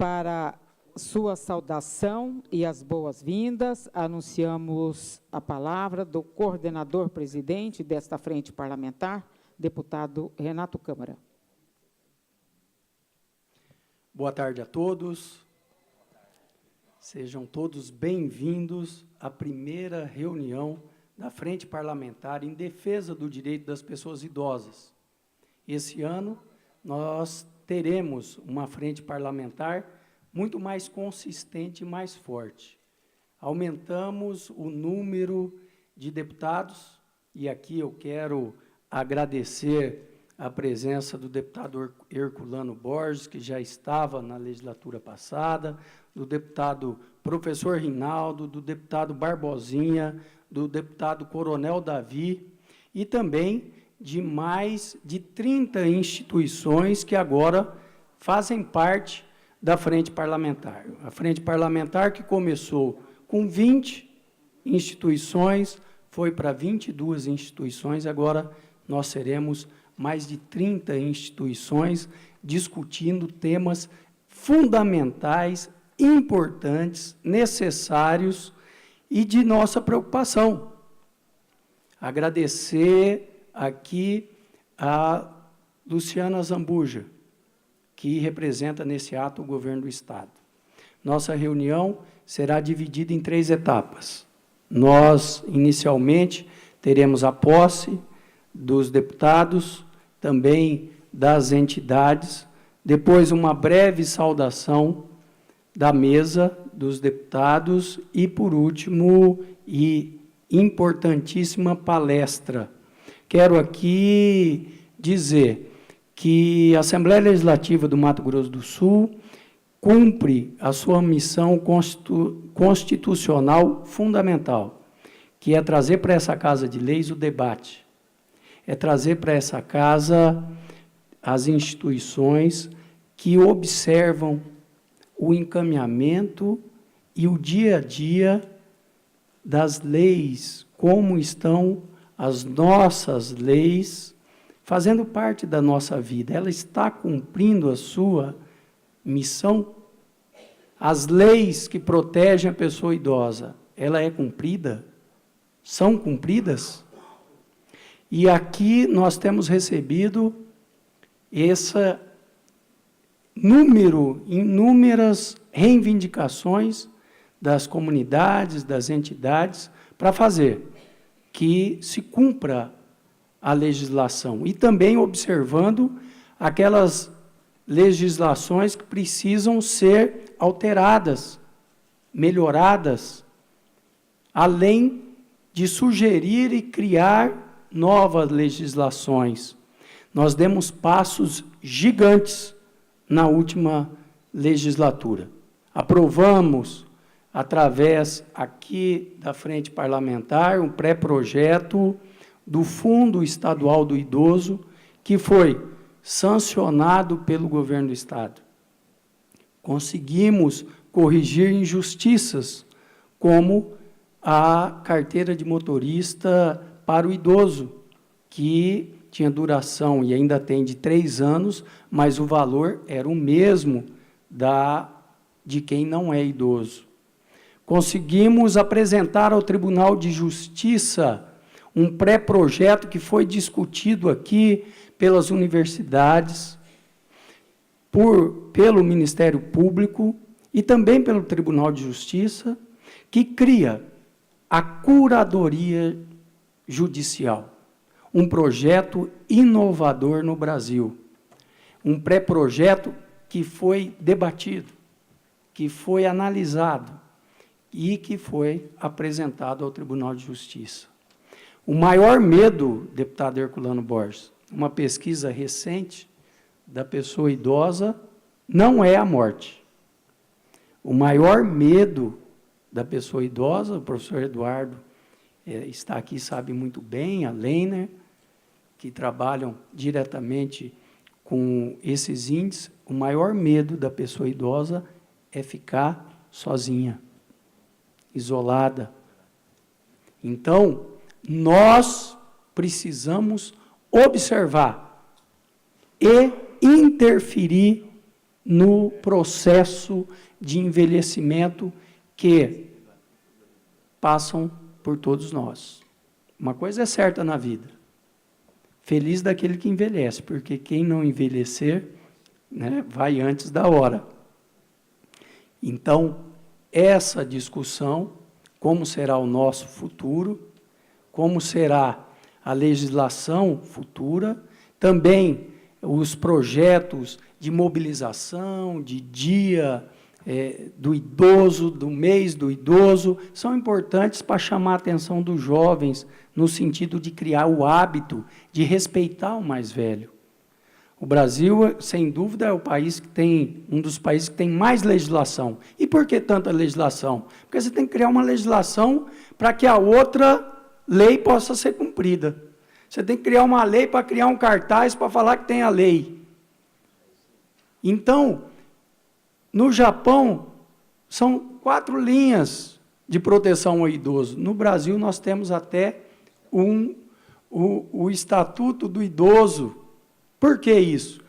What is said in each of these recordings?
Para sua saudação e as boas-vindas, anunciamos a palavra do coordenador-presidente desta frente parlamentar, deputado Renato Câmara. Boa tarde a todos. Sejam todos bem-vindos à primeira reunião da Frente Parlamentar em defesa do direito das pessoas idosas. Esse ano, nós teremos uma frente parlamentar muito mais consistente e mais forte. Aumentamos o número de deputados, e aqui eu quero agradecer a presença do deputado Herculano Borges, que já estava na legislatura passada, do deputado professor Rinaldo, do deputado Barbosinha, do deputado Coronel Davi, e também de mais de 30 instituições que agora fazem parte da Frente Parlamentar. A Frente Parlamentar, que começou com 20 instituições, foi para 22 instituições, agora nós seremos mais de 30 instituições discutindo temas fundamentais, importantes, necessários e de nossa preocupação. Agradecer aqui a Luciana Zambuja, que representa nesse ato o governo do Estado. Nossa reunião será dividida em 3 etapas. Nós, inicialmente, teremos a posse dos deputados, também das entidades, depois uma breve saudação da mesa dos deputados e, por último, e importantíssima palestra. Quero aqui dizer que a Assembleia Legislativa do Mato Grosso do Sul cumpre a sua missão constitucional fundamental, que é trazer para essa Casa de Leis o debate, é trazer para essa Casa as instituições que observam o encaminhamento e o dia a dia das leis, como estão as nossas leis, fazendo parte da nossa vida. Ela está cumprindo a sua missão. As leis que protegem a pessoa idosa, ela é cumprida? São cumpridas? E aqui nós temos recebido esse número, inúmeras reivindicações das comunidades, das entidades, para fazer que se cumpra a legislação, e também observando aquelas legislações que precisam ser alteradas, melhoradas, além de sugerir e criar novas legislações. Nós demos passos gigantes na última legislatura. Aprovamos, através aqui da Frente Parlamentar, um pré-projeto do Fundo Estadual do Idoso, que foi sancionado pelo governo do Estado. Conseguimos corrigir injustiças, como a carteira de motorista para o idoso, que tinha duração, e ainda tem, de 3 anos, mas o valor era o mesmo de quem não é idoso. Conseguimos apresentar ao Tribunal de Justiça um pré-projeto que foi discutido aqui pelas universidades, pelo Ministério Público e também pelo Tribunal de Justiça, que cria a Curadoria Judicial, um projeto inovador no Brasil, um pré-projeto que foi debatido, que foi analisado e que foi apresentado ao Tribunal de Justiça. O maior medo, deputado Herculano Borges, uma pesquisa recente da pessoa idosa, não é a morte. O maior medo da pessoa idosa, o professor Eduardo está aqui, sabe muito bem, a Leiner, que trabalham diretamente com esses índices, o maior medo da pessoa idosa é ficar sozinha, isolada. Então, nós precisamos observar e interferir no processo de envelhecimento que passam por todos nós. Uma coisa é certa na vida: feliz daquele que envelhece, porque quem não envelhecer, né, vai antes da hora. Então, essa discussão, como será o nosso futuro, como será a legislação futura, também os projetos de mobilização, de dia do idoso, do mês do idoso, são importantes para chamar a atenção dos jovens, no sentido de criar o hábito de respeitar o mais velho. O Brasil, sem dúvida, é o país que tem, um dos países que tem mais legislação. E por que tanta legislação? Porque você tem que criar uma legislação para que a outra lei possa ser cumprida. Você tem que criar uma lei para criar um cartaz para falar que tem a lei. Então, no Japão, são 4 linhas de proteção ao idoso. No Brasil, nós temos até o Estatuto do Idoso. Por que isso?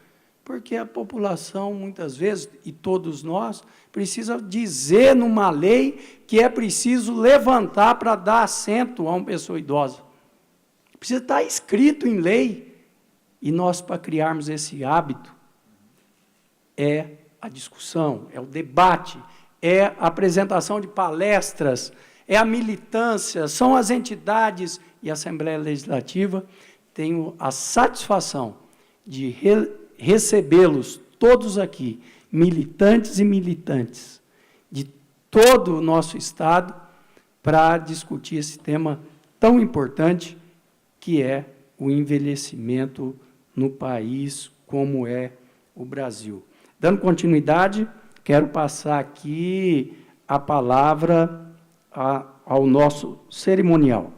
Porque a população, muitas vezes, e todos nós, precisa dizer numa lei que é preciso levantar para dar assento a uma pessoa idosa. Precisa estar escrito em lei. E nós, para criarmos esse hábito, é a discussão, é o debate, é a apresentação de palestras, é a militância, são as entidades, e a Assembleia Legislativa. Tenho a satisfação de recebê-los todos aqui, militantes e militantes, de todo o nosso Estado, para discutir esse tema tão importante, que é o envelhecimento no país como é o Brasil. Dando continuidade, quero passar aqui a palavra ao nosso cerimonial.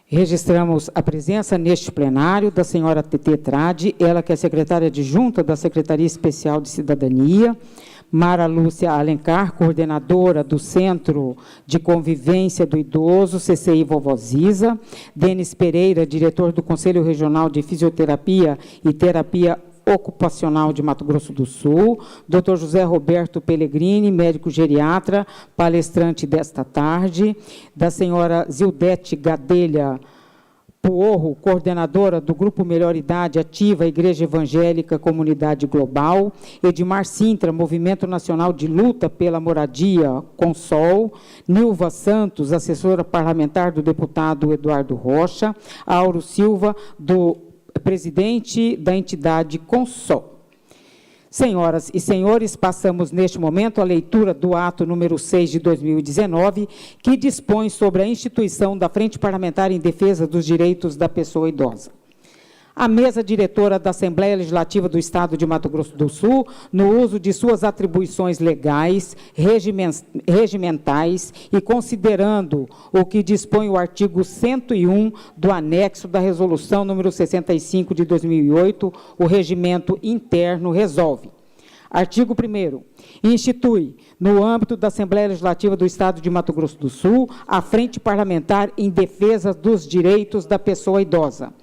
Registramos a presença neste plenário da senhora Tetê Trade, ela que é secretária adjunta da Secretaria Especial de Cidadania, Mara Lúcia Alencar, coordenadora do Centro de Convivência do Idoso, CCI Vovoziza, Denis Pereira, diretor do Conselho Regional de Fisioterapia e Terapia Ocupacional de Mato Grosso do Sul, Dr. José Roberto Pellegrini, médico geriatra, palestrante desta tarde, da senhora Zildete Gadelha Puorro, coordenadora do Grupo Melhor Idade Ativa, Igreja Evangélica Comunidade Global, Edmar Sintra, Movimento Nacional de Luta pela Moradia, Consol, Nilva Santos, assessora parlamentar do deputado Eduardo Rocha, Auro Silva, presidente da entidade Consol. Senhoras e senhores, passamos neste momento a leitura do ato número 6 de 2019, que dispõe sobre a instituição da Frente Parlamentar em Defesa dos Direitos da Pessoa Idosa. A mesa diretora da Assembleia Legislativa do Estado de Mato Grosso do Sul, no uso de suas atribuições legais, regimentais e considerando o que dispõe o artigo 101 do anexo da Resolução número 65 de 2008, o regimento interno resolve. Artigo 1º. Institui, no âmbito da Assembleia Legislativa do Estado de Mato Grosso do Sul, a Frente Parlamentar em Defesa dos Direitos da Pessoa Idosa.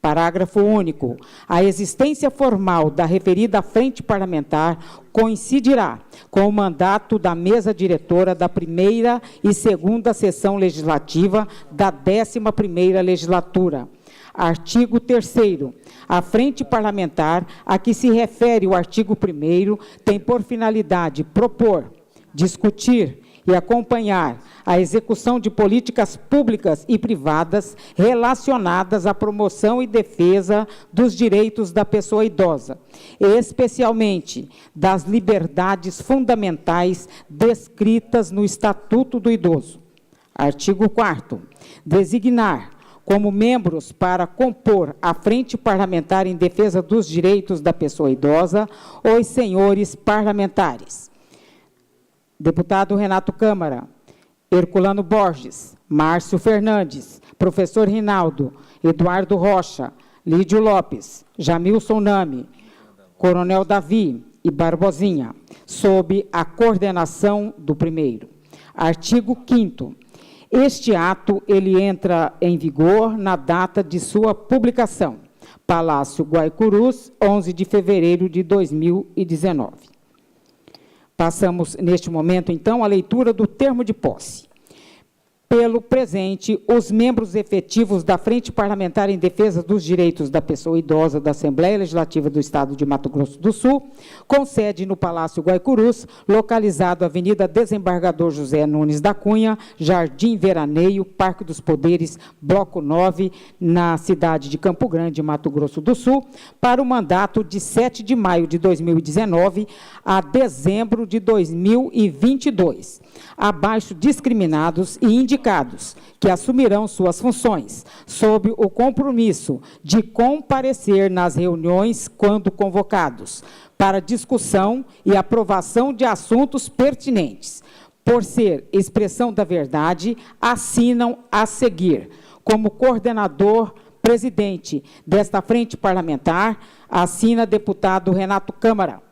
Parágrafo único. A existência formal da referida frente parlamentar coincidirá com o mandato da mesa diretora da primeira e segunda sessão legislativa da 11ª legislatura. Artigo 3º. A frente parlamentar a que se refere o artigo 1º tem por finalidade propor, discutir e acompanhar a execução de políticas públicas e privadas relacionadas à promoção e defesa dos direitos da pessoa idosa, especialmente das liberdades fundamentais descritas no Estatuto do Idoso. Artigo 4º. Designar como membros para compor a Frente Parlamentar em Defesa dos Direitos da Pessoa Idosa os senhores parlamentares: deputado Renato Câmara, Herculano Borges, Márcio Fernandes, professor Rinaldo, Eduardo Rocha, Lídio Lopes, Jamilson Nami, Coronel Davi e Barbosinha, sob a coordenação do primeiro. Artigo 5º. Este ato ele entra em vigor na data de sua publicação. Palácio Guaicurus, 11 de fevereiro de 2019. Passamos, neste momento, então, à leitura do termo de posse. Pelo presente, os membros efetivos da Frente Parlamentar em Defesa dos Direitos da Pessoa Idosa da Assembleia Legislativa do Estado de Mato Grosso do Sul, com sede no Palácio Guaicurus, localizado Avenida Desembargador José Nunes da Cunha, Jardim Veraneio, Parque dos Poderes, Bloco 9, na cidade de Campo Grande, Mato Grosso do Sul, para o mandato de 7 de maio de 2019 a dezembro de 2022. Abaixo discriminados e indicados, que assumirão suas funções, sob o compromisso de comparecer nas reuniões quando convocados, para discussão e aprovação de assuntos pertinentes. Por ser expressão da verdade, assinam a seguir, como coordenador presidente desta frente parlamentar, assina deputado Renato Câmara.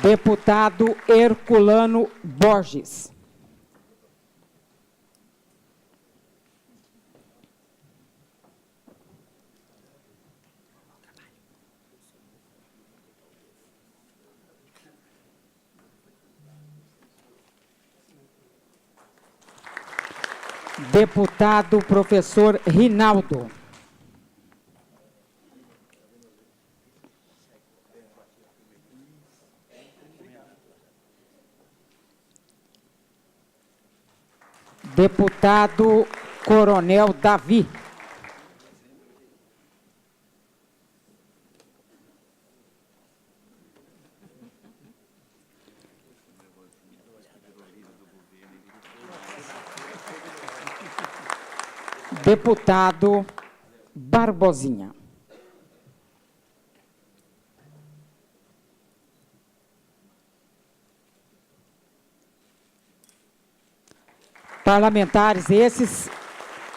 Deputado Herculano Borges. Deputado professor Rinaldo. Deputado Coronel Davi. Deputado Barbosinha. Parlamentares esses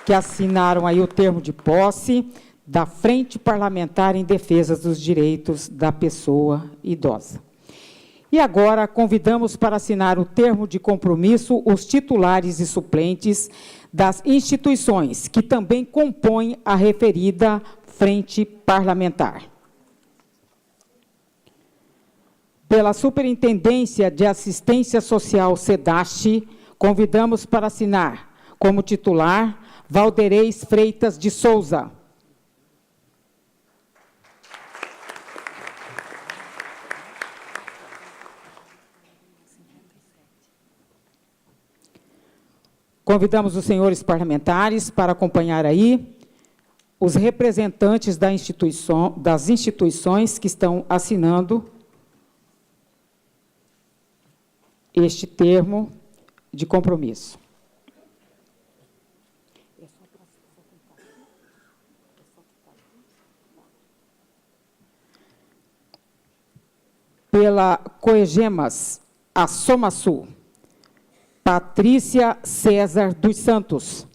que assinaram aí o termo de posse da Frente Parlamentar em Defesa dos Direitos da Pessoa Idosa. E agora convidamos para assinar o termo de compromisso os titulares e suplentes das instituições que também compõem a referida Frente Parlamentar. Pela Superintendência de Assistência Social SEDASH, convidamos para assinar, como titular, Valderez Freitas de Souza. Convidamos os senhores parlamentares para acompanhar aí os representantes das instituições que estão assinando este termo de compromisso. Pela Coegemas, a Somasul, Patrícia César dos Santos.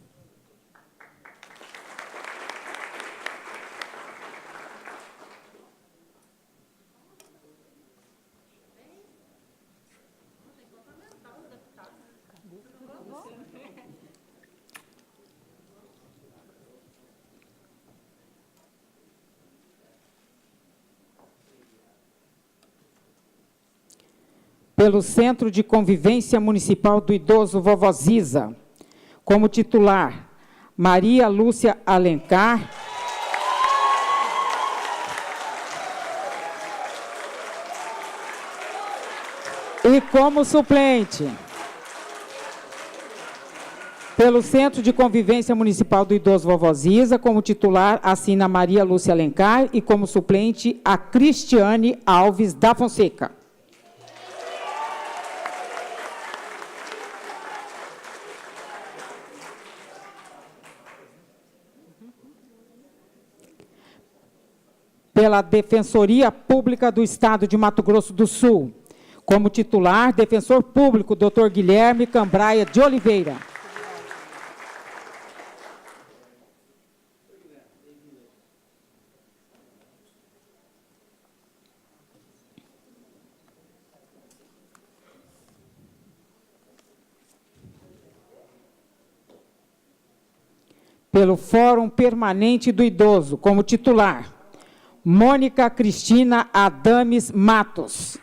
Pelo Centro de Convivência Municipal do Idoso Vovoziza, como titular, Maria Lúcia Alencar. E como suplente, pelo Centro de Convivência Municipal do Idoso Vovoziza, como titular, assina Maria Lúcia Alencar e como suplente, a Cristiane Alves da Fonseca. Pela Defensoria Pública do Estado de Mato Grosso do Sul, como titular, defensor público, Dr. Guilherme Cambraia de Oliveira. Pelo Fórum Permanente do Idoso, como titular, Mônica Cristina Adames Matos.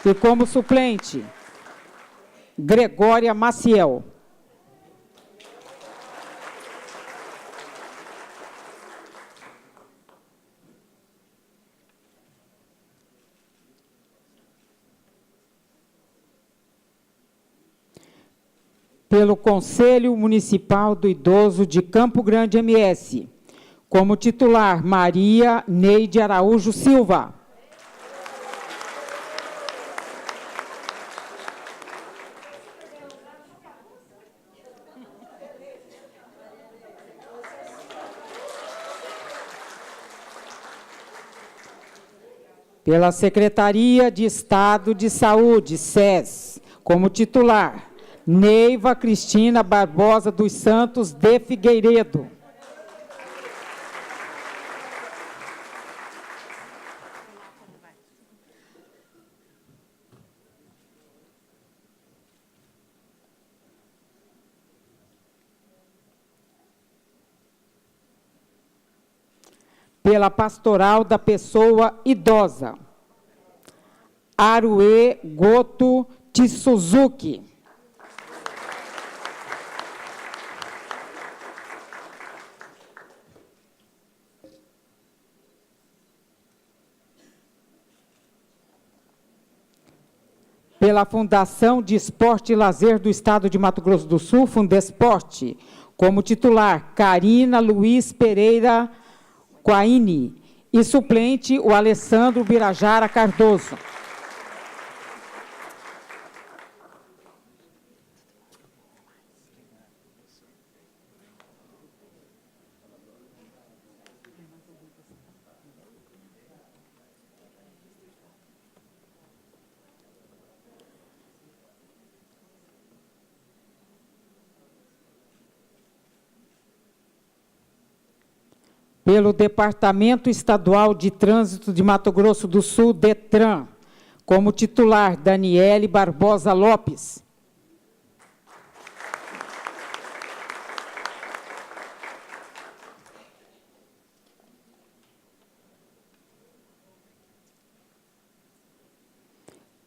E como suplente, Gregória Maciel. Pelo Conselho Municipal do Idoso de Campo Grande MS, como titular, Maria Neide Araújo Silva. Pela Secretaria de Estado de Saúde, SES, como titular, Neiva Cristina Barbosa dos Santos de Figueiredo. Pela Pastoral da Pessoa Idosa, Arue Goto Tsuzuki. Pela Fundação de Esporte e Lazer do Estado de Mato Grosso do Sul, Fundesporte, como titular, Carina Luiz Pereira Quaini, e suplente, o Alessandro Birajara Cardoso. Pelo Departamento Estadual de Trânsito de Mato Grosso do Sul, DETRAN, como titular, Daniele Barbosa Lopes.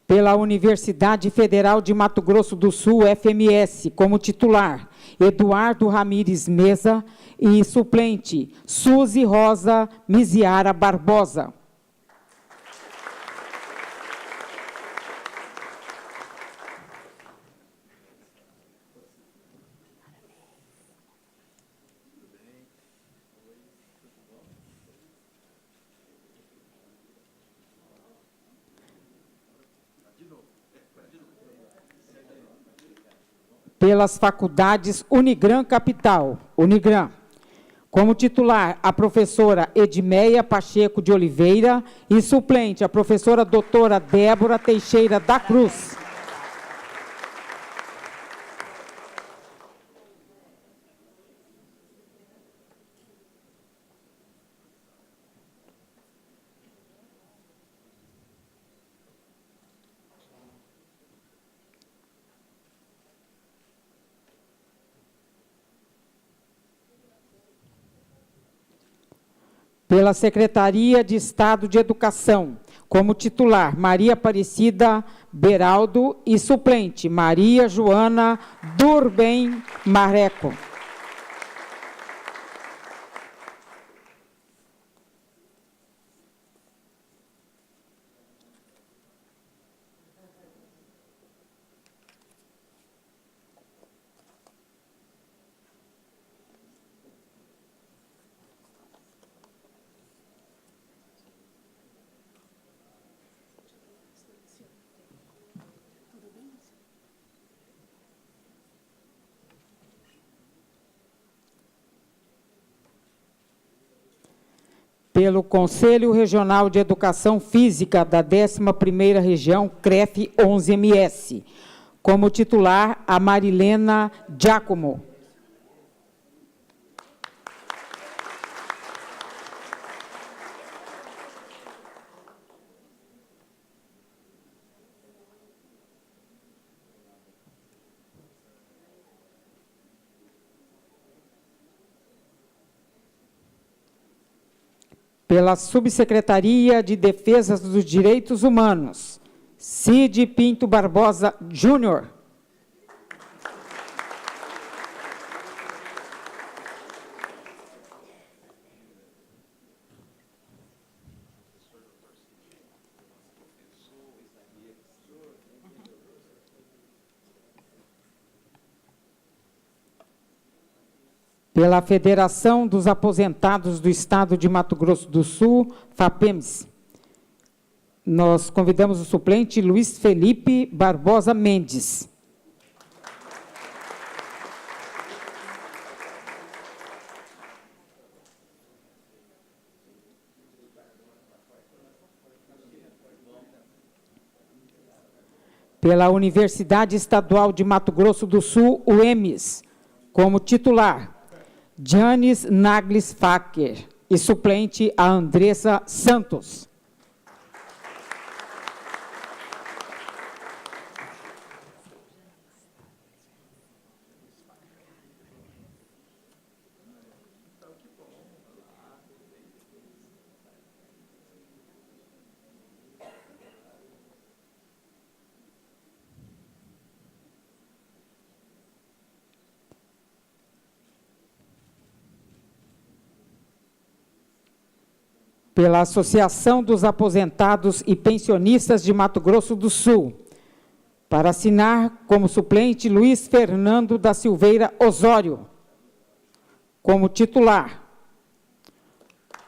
Pela Universidade Federal de Mato Grosso do Sul, FMS, como titular, Eduardo Ramires Mesa, e suplente, Suzy Rosa Miziara Barbosa. Pelas faculdades Unigran Capital, Unigran, como titular, a professora Edmeia Pacheco de Oliveira e suplente, a professora doutora Débora Teixeira da Cruz. Pela Secretaria de Estado de Educação, como titular, Maria Aparecida Beraldo e suplente, Maria Joana Durben Mareco. Pelo Conselho Regional de Educação Física da 11ª Região, CREF 11MS, como titular, a Marilena Giacomo. Pela Subsecretaria de Defesa dos Direitos Humanos, Cid Pinto Barbosa Júnior. Pela Federação dos Aposentados do Estado de Mato Grosso do Sul, FAPEMS, nós convidamos o suplente Luiz Felipe Barbosa Mendes. Pela Universidade Estadual de Mato Grosso do Sul, UEMS, como titular, Janis Naglis Facker, e suplente a Andressa Santos. Pela Associação dos Aposentados e Pensionistas de Mato Grosso do Sul, para assinar como suplente Luiz Fernando da Silveira Osório, como titular.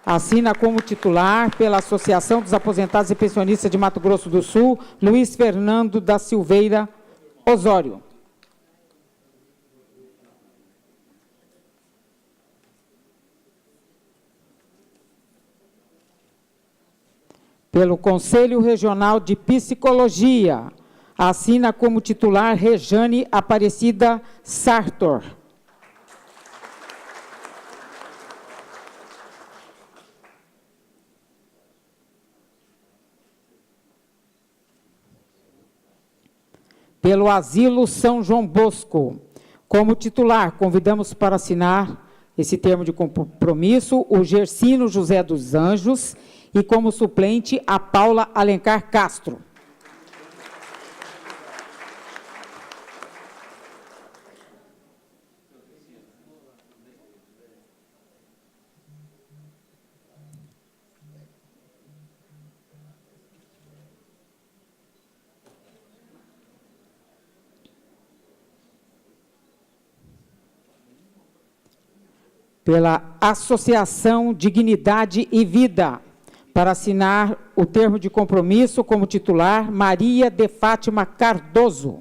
Assina como titular, pela Associação dos Aposentados e Pensionistas de Mato Grosso do Sul, Luiz Fernando da Silveira Osório. Pelo Conselho Regional de Psicologia, assina como titular Rejane Aparecida Sartor. Pelo Asilo São João Bosco, como titular, convidamos para assinar esse termo de compromisso o Gersino José dos Anjos, e como suplente a Paula Alencar Castro. Pela Associação Dignidade e Vida, para assinar o termo de compromisso como titular, Maria de Fátima Cardoso.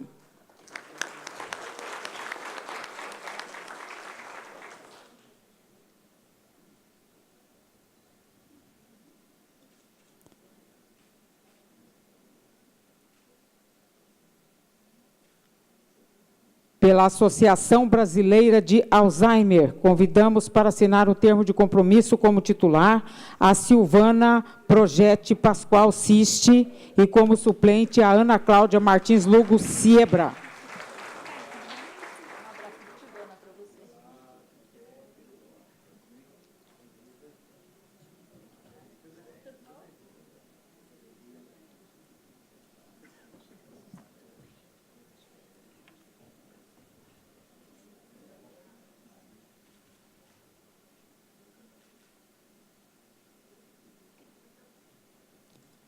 Pela Associação Brasileira de Alzheimer, convidamos para assinar o termo de compromisso como titular a Silvana Projete Pascoal Siste e como suplente a Ana Cláudia Martins Lugo Siebra.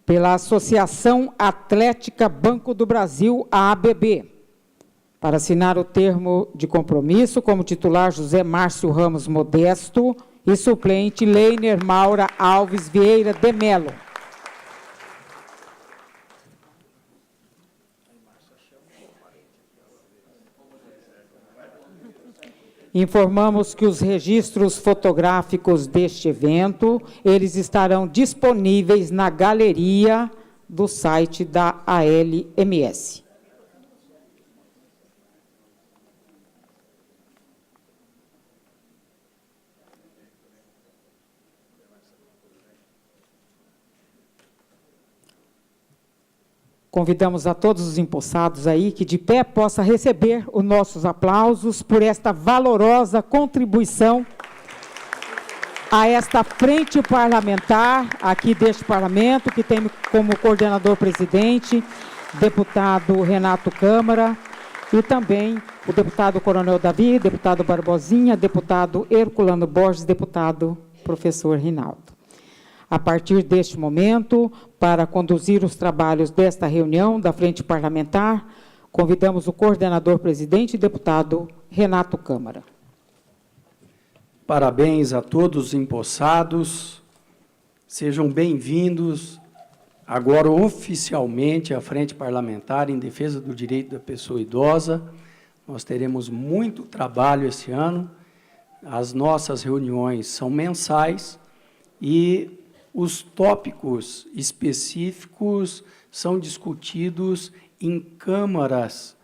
Pela Associação Atlética Banco do Brasil, a ABB, para assinar o termo de compromisso como titular José Márcio Ramos Modesto e suplente Leiner Maura Alves Vieira de Melo. Informamos que os registros fotográficos deste evento, eles estarão disponíveis na galeria do site da ALMS. Convidamos a todos os empossados aí que de pé possa receber os nossos aplausos por esta valorosa contribuição a esta frente parlamentar aqui deste parlamento, que tem como coordenador-presidente deputado Renato Câmara e também o deputado Coronel Davi, deputado Barbosinha, deputado Herculano Borges, deputado professor Rinaldo. A partir deste momento, para conduzir os trabalhos desta reunião da frente parlamentar, convidamos o coordenador-presidente, deputado Renato Câmara. Parabéns a todos os empossados, sejam bem-vindos agora oficialmente à Frente Parlamentar em Defesa do Direito da Pessoa Idosa. Nós teremos muito trabalho esse ano, as nossas reuniões são mensais e os tópicos específicos são discutidos em câmaras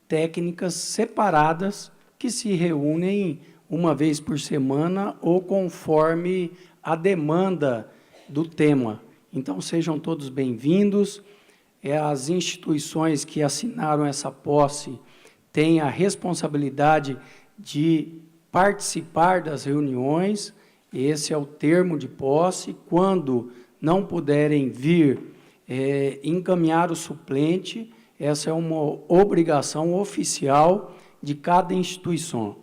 técnicas separadas que se reúnem uma vez por semana ou conforme a demanda do tema. Então, sejam todos bem-vindos. As instituições que assinaram essa posse têm a responsabilidade de participar das reuniões. Esse é o termo de posse. Quando não puderem vir encaminhar o suplente, essa é uma obrigação oficial de cada instituição.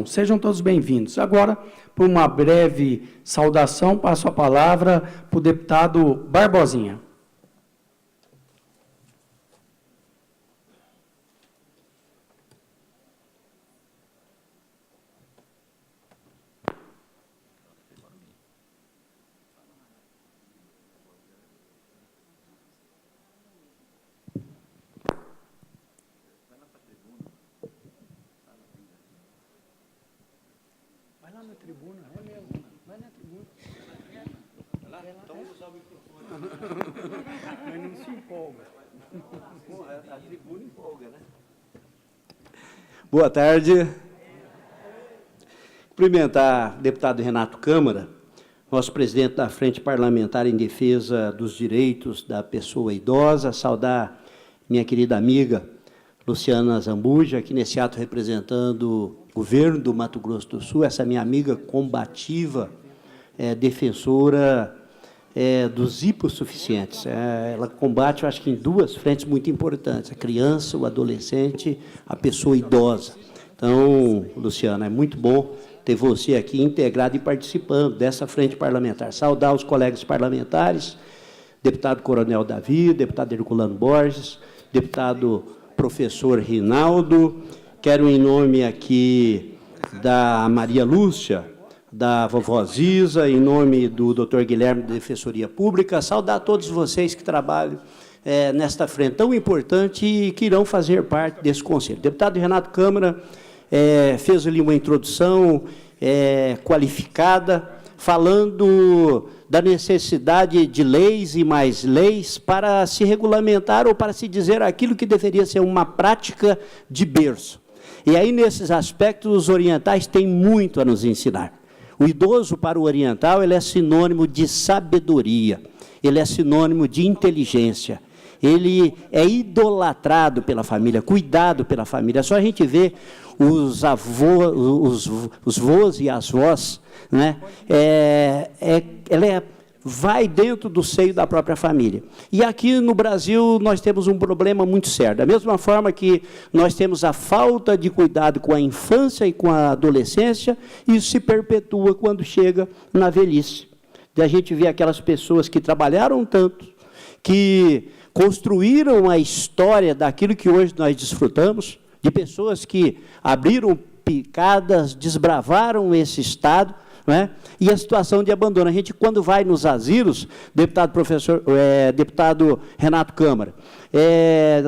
Sejam todos bem-vindos. Agora, por uma breve saudação, passo a palavra para o deputado Barbosinha. Boa tarde. Cumprimentar o deputado Renato Câmara, nosso presidente da Frente Parlamentar em Defesa dos Direitos da Pessoa Idosa, saudar minha querida amiga Luciana Zambuja, aqui nesse ato representando o governo do Mato Grosso do Sul, essa minha amiga combativa, defensora dos hipossuficientes. Ela combate, eu acho que em duas frentes muito importantes, a criança, o adolescente, a pessoa idosa. Então, Luciana, é muito bom ter você aqui integrado e participando dessa frente parlamentar. Saudar os colegas parlamentares, deputado Coronel Davi, deputado Herculano Borges, deputado professor Rinaldo. Quero, em nome aqui da Maria Lúcia, da vovó Ziza, em nome do doutor Guilherme da Defensoria Pública, saudar a todos vocês que trabalham nesta frente tão importante e que irão fazer parte desse conselho. O deputado Renato Câmara fez ali uma introdução qualificada, falando da necessidade de leis e mais leis para se regulamentar ou para se dizer aquilo que deveria ser uma prática de berço. E aí, nesses aspectos, os orientais têm muito a nos ensinar. O idoso, para o oriental, ele é sinônimo de sabedoria, ele é sinônimo de inteligência, ele é idolatrado pela família, cuidado pela família. Só a gente vê os avós, os vós e as vós, né? Ela vai dentro do seio da própria família. E aqui no Brasil nós temos um problema muito sério. Da mesma forma que nós temos a falta de cuidado com a infância e com a adolescência, isso se perpetua quando chega na velhice. E a gente vê aquelas pessoas que trabalharam tanto, que construíram a história daquilo que hoje nós desfrutamos, de pessoas que abriram picadas, desbravaram esse estado, né? E a situação de abandono. A gente, quando vai nos asilos, deputado Renato Câmara,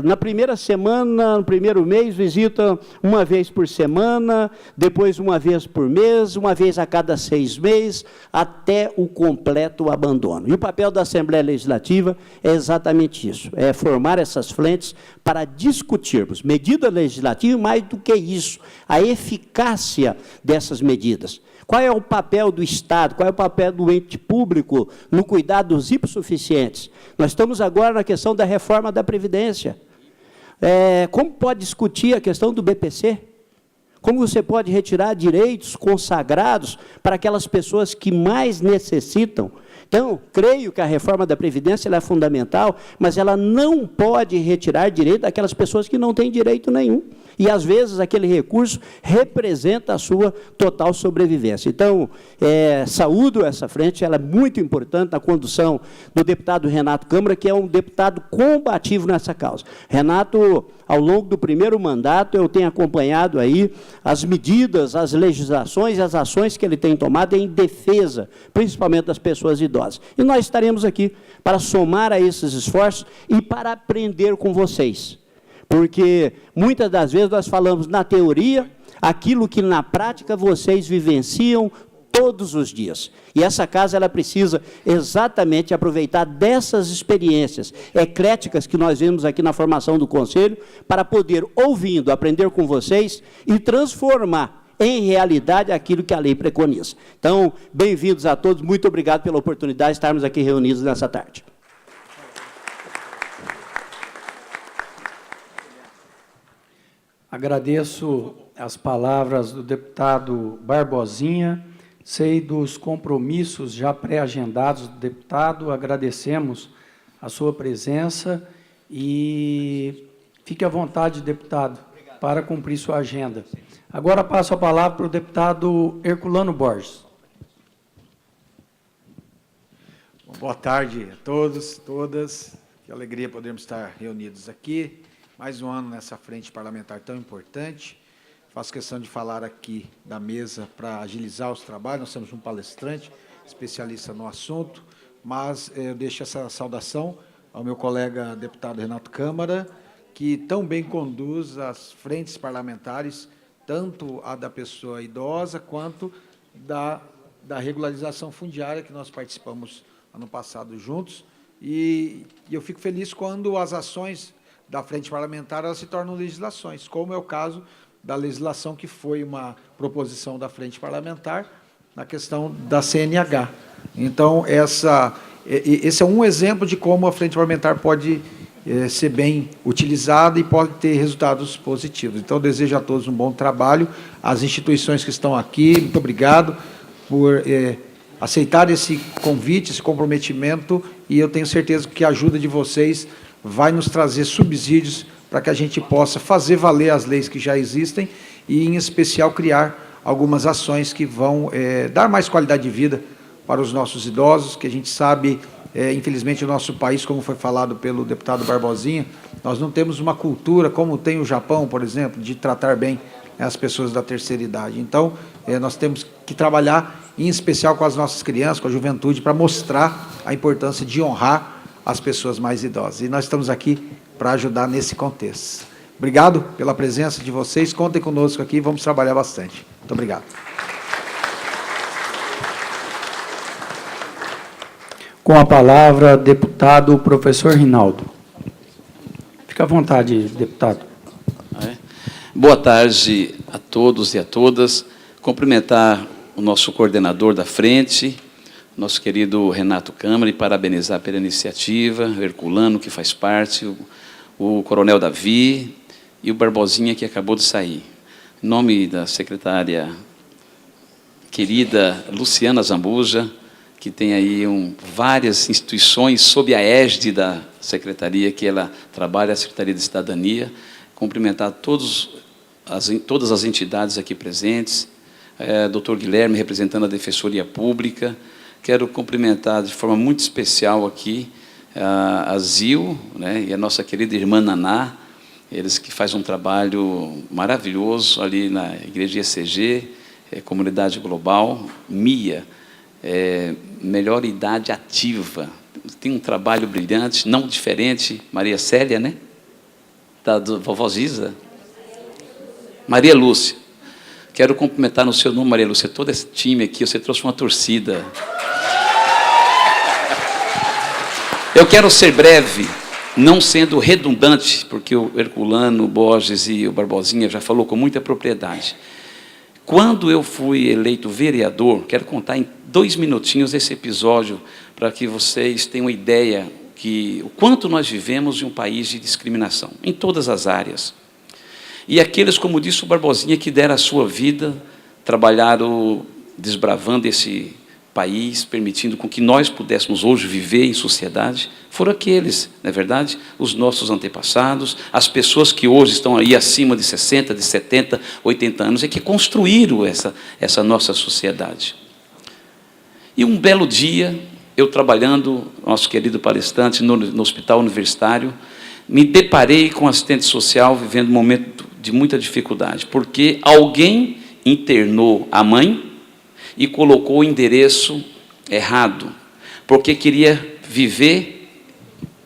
na primeira semana, no primeiro mês, visita uma vez por semana, depois uma vez por mês, uma vez a cada 6 meses, até o completo abandono. E o papel da Assembleia Legislativa é exatamente isso, é formar essas frentes para discutirmos medidas legislativas, mais do que isso, a eficácia dessas medidas. Qual é o papel do Estado, qual é o papel do ente público no cuidado dos hipossuficientes? Nós estamos agora na questão da reforma da Previdência. Como pode discutir a questão do BPC? como você pode retirar direitos consagrados para aquelas pessoas que mais necessitam. Então, creio que a reforma da Previdência ela é fundamental, mas ela não pode retirar direito daquelas pessoas que não têm direito nenhum. E, às vezes, aquele recurso representa a sua total sobrevivência. Então, saúdo essa frente, ela é muito importante na condução do deputado Renato Câmara, que é um deputado combativo nessa causa. Renato, ao longo do primeiro mandato, eu tenho acompanhado aí as medidas, as legislações e as ações que ele tem tomado em defesa, principalmente das pessoas idosas. E nós estaremos aqui para somar a esses esforços e para aprender com vocês. Porque muitas das vezes nós falamos na teoria aquilo que na prática vocês vivenciam todos os dias. E essa casa ela precisa exatamente aproveitar dessas experiências ecléticas que nós vemos aqui na formação do Conselho, para poder, ouvindo, aprender com vocês e transformar em realidade aquilo que a lei preconiza. Então, bem-vindos a todos, muito obrigado pela oportunidade de estarmos aqui reunidos nessa tarde. Agradeço as palavras do deputado Barbosinha, sei dos compromissos já pré-agendados do deputado, agradecemos a sua presença e fique à vontade, deputado, para cumprir sua agenda. Agora passo a palavra para o deputado Herculano Borges. Bom, boa tarde a todos, todas. Que alegria podermos estar reunidos aqui. Mais um ano nessa frente parlamentar tão importante. Faço questão de falar aqui da mesa para agilizar os trabalhos. Nós temos um palestrante, especialista no assunto, mas eu deixo essa saudação ao meu colega deputado Renato Câmara, que tão bem conduz as frentes parlamentares, tanto a da pessoa idosa, quanto da regularização fundiária, que nós participamos ano passado juntos. E eu fico feliz quando as ações da frente parlamentar elas se tornam legislações, como é o caso da legislação que foi uma proposição da frente parlamentar na questão da CNH. Então, esse é um exemplo de como a frente parlamentar pode ser bem utilizada e pode ter resultados positivos. Então, eu desejo a todos um bom trabalho, as instituições que estão aqui, muito obrigado por aceitar esse convite, esse comprometimento, e eu tenho certeza que a ajuda de vocês vai nos trazer subsídios para que a gente possa fazer valer as leis que já existem e, em especial, criar algumas ações que vão dar mais qualidade de vida para os nossos idosos, que a gente sabe, infelizmente, o nosso país, como foi falado pelo deputado Barbosinha, nós não temos uma cultura, como tem o Japão, por exemplo, de tratar bem as pessoas da terceira idade. Então, nós temos que trabalhar, em especial, com as nossas crianças, com a juventude, para mostrar a importância de honrar as pessoas mais idosas. E nós estamos aqui para ajudar nesse contexto. Obrigado pela presença de vocês, contem conosco aqui, vamos trabalhar bastante. Muito obrigado. Com a palavra, deputado professor Rinaldo. Fica à vontade, deputado. Boa tarde a todos e a todas. Cumprimentar o nosso coordenador da frente, nosso querido Renato Câmara, e parabenizar pela iniciativa, o Herculano, que faz parte, o Coronel Davi e o Barbosinha, que acabou de sair. Em nome da secretária querida Luciana Zambuja, que tem aí várias instituições sob a égide da secretaria que ela trabalha, a Secretaria de Cidadania, cumprimentar todas as entidades aqui presentes, Dr. Guilherme, representando a Defensoria Pública. Quero cumprimentar de forma muito especial aqui a Zil, né, e a nossa querida irmã Naná, eles que fazem um trabalho maravilhoso ali na Igreja ECG, Comunidade Global. Mia, Melhor Idade Ativa, tem um trabalho brilhante, não diferente. Maria Célia, né? Da vovó Ziza. Maria Lúcia. Quero cumprimentar no seu nome, Maria Lúcia, todo esse time aqui, você trouxe uma torcida. Eu quero ser breve, não sendo redundante, porque o Herculano, o Borges e o Barbosinha já falou com muita propriedade. Quando eu fui eleito vereador, quero contar em 2 minutinhos esse episódio, para que vocês tenham uma ideia o quanto nós vivemos em um país de discriminação, em todas as áreas. E aqueles, como disse o Barbosinha, que deram a sua vida, trabalharam desbravando esse país, permitindo com que nós pudéssemos hoje viver em sociedade, foram aqueles, não é verdade? Os nossos antepassados, as pessoas que hoje estão aí acima de 60, de 70, 80 anos, é que construíram essa nossa sociedade. E um belo dia, eu trabalhando, nosso querido palestrante, no hospital universitário, me deparei com um assistente social vivendo um momento de muita dificuldade, porque alguém internou a mãe e colocou o endereço errado, porque queria viver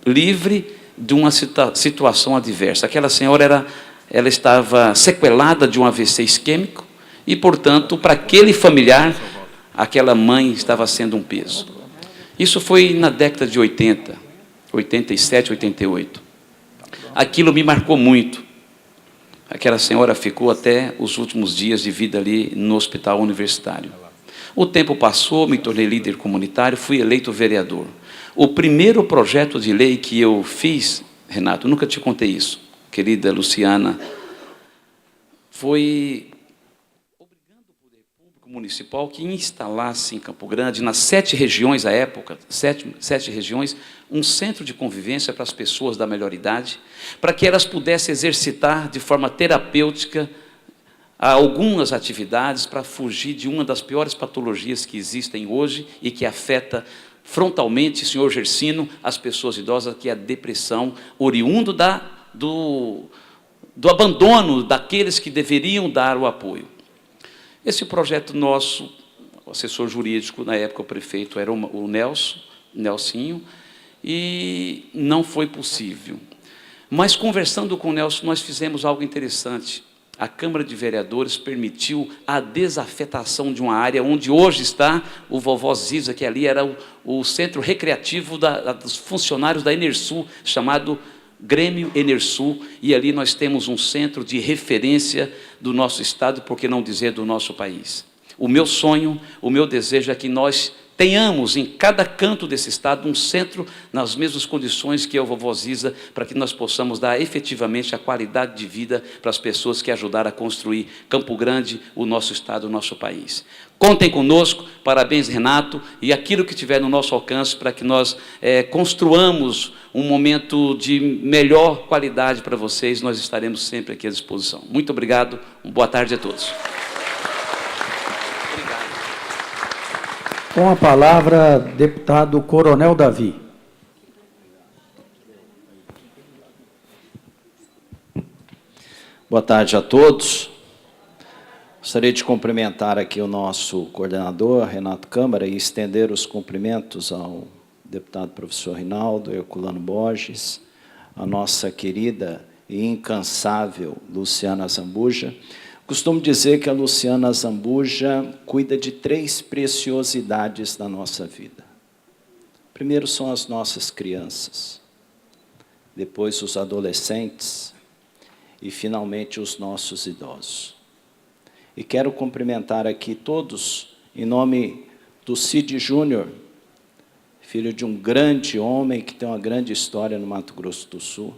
livre de uma situação adversa. Aquela senhora ela estava sequelada de um AVC isquêmico e, portanto, para aquele familiar, aquela mãe estava sendo um peso. Isso foi na década de 80, 87, 88. Aquilo me marcou muito. Aquela senhora ficou até os últimos dias de vida ali no hospital universitário. O tempo passou, me tornei líder comunitário, fui eleito vereador. O primeiro projeto de lei que eu fiz, Renato, nunca te contei isso, querida Luciana, foi obrigando o poder público municipal que instalasse em Campo Grande, nas 7 regiões à época, 7 regiões, um centro de convivência para as pessoas da melhor idade, para que elas pudessem exercitar de forma terapêutica há algumas atividades para fugir de uma das piores patologias que existem hoje e que afeta frontalmente, senhor Gersino, as pessoas idosas, que é a depressão, oriundo do abandono daqueles que deveriam dar o apoio. Esse projeto nosso, o assessor jurídico, na época o prefeito era o Nelsinho, e não foi possível. Mas, conversando com o Nelson, nós fizemos algo interessante. A Câmara de Vereadores permitiu a desafetação de uma área onde hoje está o Vovó Ziza, que ali era o centro recreativo dos funcionários da Enersul, chamado Grêmio Enersul, e ali nós temos um centro de referência do nosso estado, por que não dizer do nosso país. O meu sonho, o meu desejo é que nós tenhamos em cada canto desse estado um centro nas mesmas condições que é o Vovó Ziza, para que nós possamos dar efetivamente a qualidade de vida para as pessoas que ajudaram a construir Campo Grande, o nosso estado, o nosso país. Contem conosco, parabéns, Renato, e aquilo que tiver no nosso alcance para que nós construamos um momento de melhor qualidade para vocês, nós estaremos sempre aqui à disposição. Muito obrigado, boa tarde a todos. Com a palavra, deputado Coronel Davi. Boa tarde a todos. Gostaria de cumprimentar aqui o nosso coordenador, Renato Câmara, e estender os cumprimentos ao deputado professor Rinaldo Herculano Borges, a nossa querida e incansável Luciana Zambuja. Costumo dizer que a Luciana Zambuja cuida de 3 preciosidades da nossa vida. Primeiro são as nossas crianças, depois os adolescentes e, finalmente, os nossos idosos. E quero cumprimentar aqui todos, em nome do Cid Júnior, filho de um grande homem que tem uma grande história no Mato Grosso do Sul.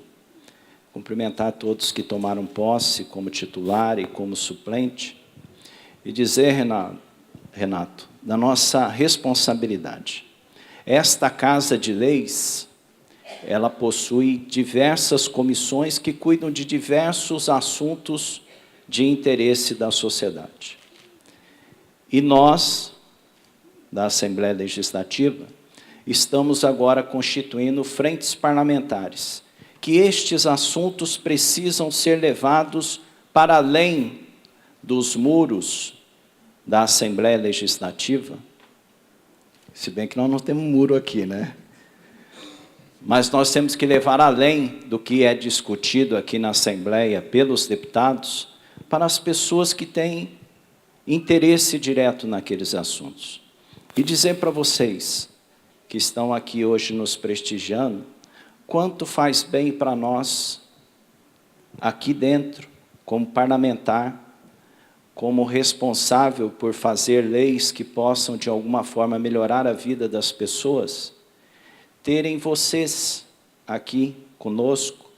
Cumprimentar todos que tomaram posse como titular e como suplente, e dizer, Renato, da nossa responsabilidade. Esta Casa de Leis, ela possui diversas comissões que cuidam de diversos assuntos de interesse da sociedade. E nós, da Assembleia Legislativa, estamos agora constituindo frentes parlamentares, que estes assuntos precisam ser levados para além dos muros da Assembleia Legislativa, se bem que nós não temos muro aqui, né? Mas nós temos que levar além do que é discutido aqui na Assembleia pelos deputados, para as pessoas que têm interesse direto naqueles assuntos. E dizer para vocês, que estão aqui hoje nos prestigiando, quanto faz bem para nós, aqui dentro, como parlamentar, como responsável por fazer leis que possam, de alguma forma, melhorar a vida das pessoas, terem vocês aqui conosco,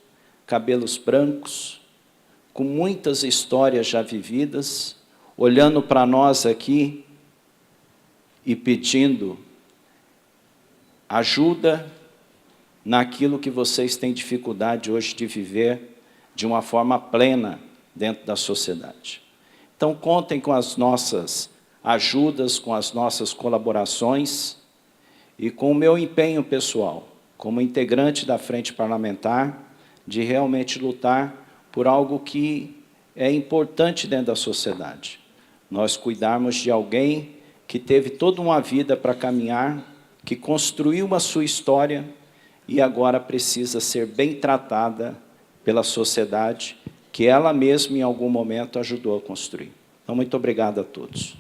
cabelos brancos, com muitas histórias já vividas, olhando para nós aqui e pedindo ajuda naquilo que vocês têm dificuldade hoje de viver de uma forma plena dentro da sociedade. Então, contem com as nossas ajudas, com as nossas colaborações e com o meu empenho pessoal, como integrante da Frente Parlamentar, de realmente lutar por algo que é importante dentro da sociedade. Nós cuidarmos de alguém que teve toda uma vida para caminhar, que construiu a sua história e agora precisa ser bem tratada pela sociedade, que ela mesma, em algum momento, ajudou a construir. Então, muito obrigado a todos.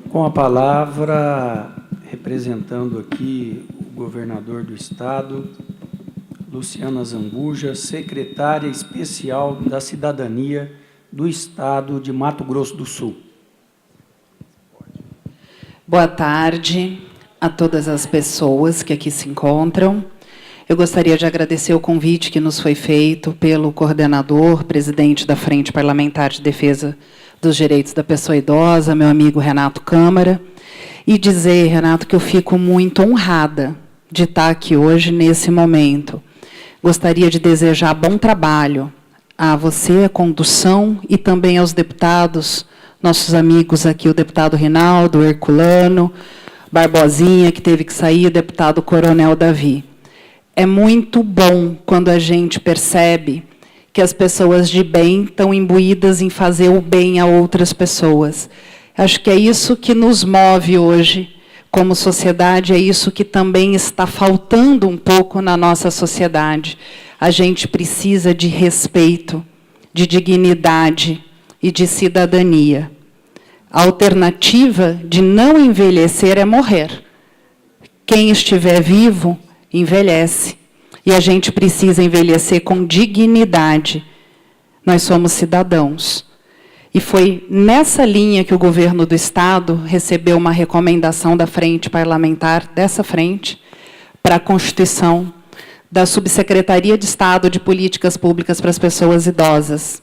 Com a palavra, representando aqui o governador do Estado, Luciana Zambuja, secretária especial da Cidadania do Estado de Mato Grosso do Sul. Boa tarde a todas as pessoas que aqui se encontram. Eu gostaria de agradecer o convite que nos foi feito pelo coordenador, presidente da Frente Parlamentar de Defesa dos Direitos da Pessoa Idosa, meu amigo Renato Câmara, e dizer, Renato, que eu fico muito honrada de estar aqui hoje, nesse momento. Gostaria de desejar bom trabalho a você, a condução, e também aos deputados, nossos amigos aqui, o deputado Rinaldo, o Herculano, Barbosinha, que teve que sair, o deputado Coronel Davi. É muito bom quando a gente percebe que as pessoas de bem estão imbuídas em fazer o bem a outras pessoas. Acho que é isso que nos move hoje, como sociedade, é isso que também está faltando um pouco na nossa sociedade. A gente precisa de respeito, de dignidade e de cidadania. A alternativa de não envelhecer é morrer. Quem estiver vivo, envelhece. E a gente precisa envelhecer com dignidade. Nós somos cidadãos. E foi nessa linha que o governo do Estado recebeu uma recomendação da Frente Parlamentar, dessa frente, para a constituição da Subsecretaria de Estado de Políticas Públicas para as Pessoas Idosas.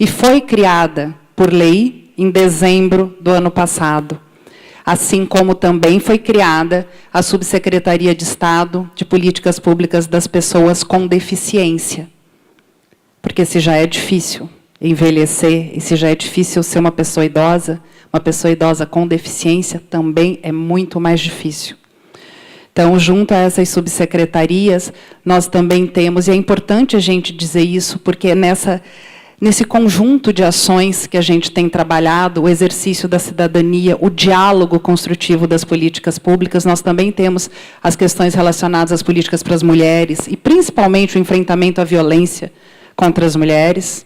E foi criada por lei em dezembro do ano passado. Assim como também foi criada a Subsecretaria de Estado de Políticas Públicas das Pessoas com Deficiência. Porque se já é difícil envelhecer, e se já é difícil ser uma pessoa idosa com deficiência também é muito mais difícil. Então, junto a essas subsecretarias, nós também temos, e é importante a gente dizer isso, porque nesse conjunto de ações que a gente tem trabalhado, o exercício da cidadania, o diálogo construtivo das políticas públicas, nós também temos as questões relacionadas às políticas para as mulheres, e principalmente o enfrentamento à violência contra as mulheres.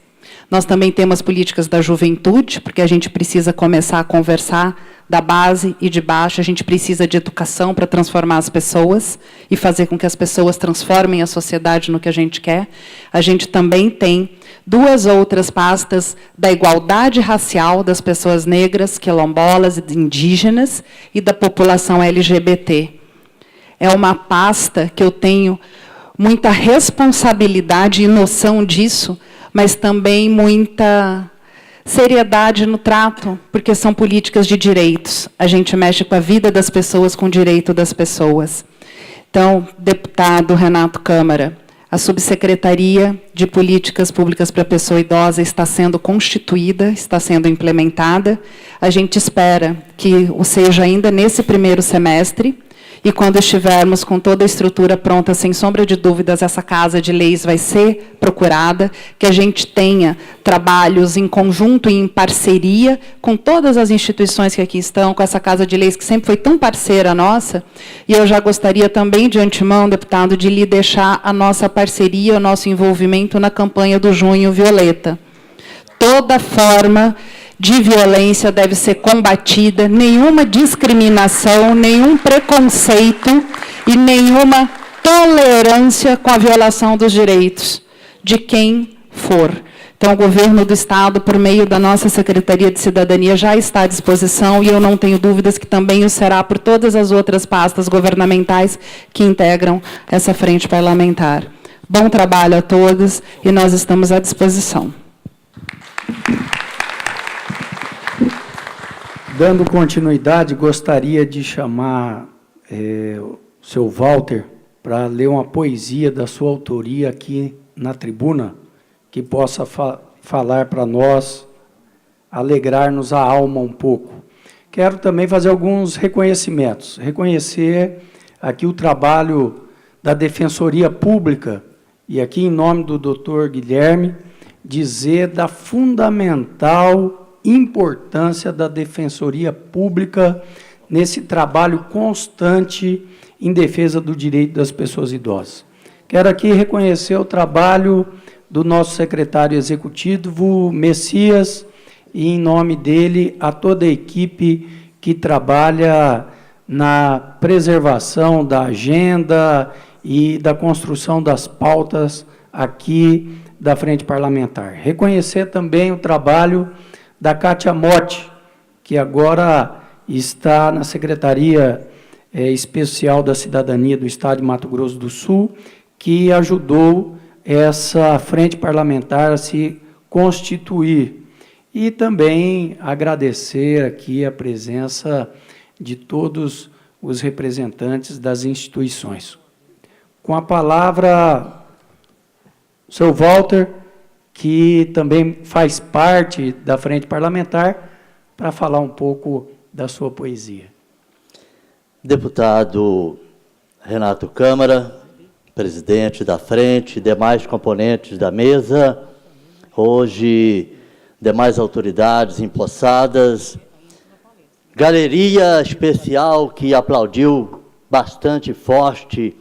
Nós também temos políticas da juventude, porque a gente precisa começar a conversar da base e de baixo, a gente precisa de educação para transformar as pessoas e fazer com que as pessoas transformem a sociedade no que a gente quer. A gente também tem duas outras pastas da igualdade racial das pessoas negras, quilombolas e indígenas e da população LGBT. É uma pasta que eu tenho muita responsabilidade e noção disso, mas também muita seriedade no trato, porque são políticas de direitos. A gente mexe com a vida das pessoas, com o direito das pessoas. Então, deputado Renato Câmara, a Subsecretaria de Políticas Públicas para a Pessoa Idosa está sendo constituída, está sendo implementada. A gente espera que o seja ainda nesse primeiro semestre, e quando estivermos com toda a estrutura pronta, sem sombra de dúvidas, essa Casa de Leis vai ser procurada, que a gente tenha trabalhos em conjunto e em parceria com todas as instituições que aqui estão, com essa Casa de Leis que sempre foi tão parceira nossa. E eu já gostaria também, de antemão, deputado, de lhe deixar a nossa parceria, o nosso envolvimento na campanha do Junho Violeta. Toda forma de violência deve ser combatida, nenhuma discriminação, nenhum preconceito e nenhuma tolerância com a violação dos direitos de quem for. Então, o governo do Estado, por meio da nossa Secretaria de Cidadania, já está à disposição, e eu não tenho dúvidas que também o será por todas as outras pastas governamentais que integram essa frente parlamentar. Bom trabalho a todos, e nós estamos à disposição. Dando continuidade, gostaria de chamar o seu Walter para ler uma poesia da sua autoria aqui na tribuna, que possa falar para nós, alegrar-nos a alma um pouco. Quero também fazer alguns reconhecimentos. Reconhecer aqui o trabalho da Defensoria Pública, e aqui, em nome do doutor Guilherme, dizer da fundamental importância da Defensoria Pública nesse trabalho constante em defesa do direito das pessoas idosas. Quero aqui reconhecer o trabalho do nosso secretário executivo, Messias, e, em nome dele, a toda a equipe que trabalha na preservação da agenda e da construção das pautas aqui da Frente Parlamentar. Reconhecer também o trabalho da Kátia Motti, que agora está na Secretaria Especial da Cidadania do Estado de Mato Grosso do Sul, que ajudou essa frente parlamentar a se constituir. E também agradecer aqui a presença de todos os representantes das instituições. Com a palavra, o seu Walter, que também faz parte da frente parlamentar, para falar um pouco da sua poesia. Deputado Renato Câmara, presidente da frente, demais componentes da mesa, hoje demais autoridades empossadas, galeria especial que aplaudiu bastante forte,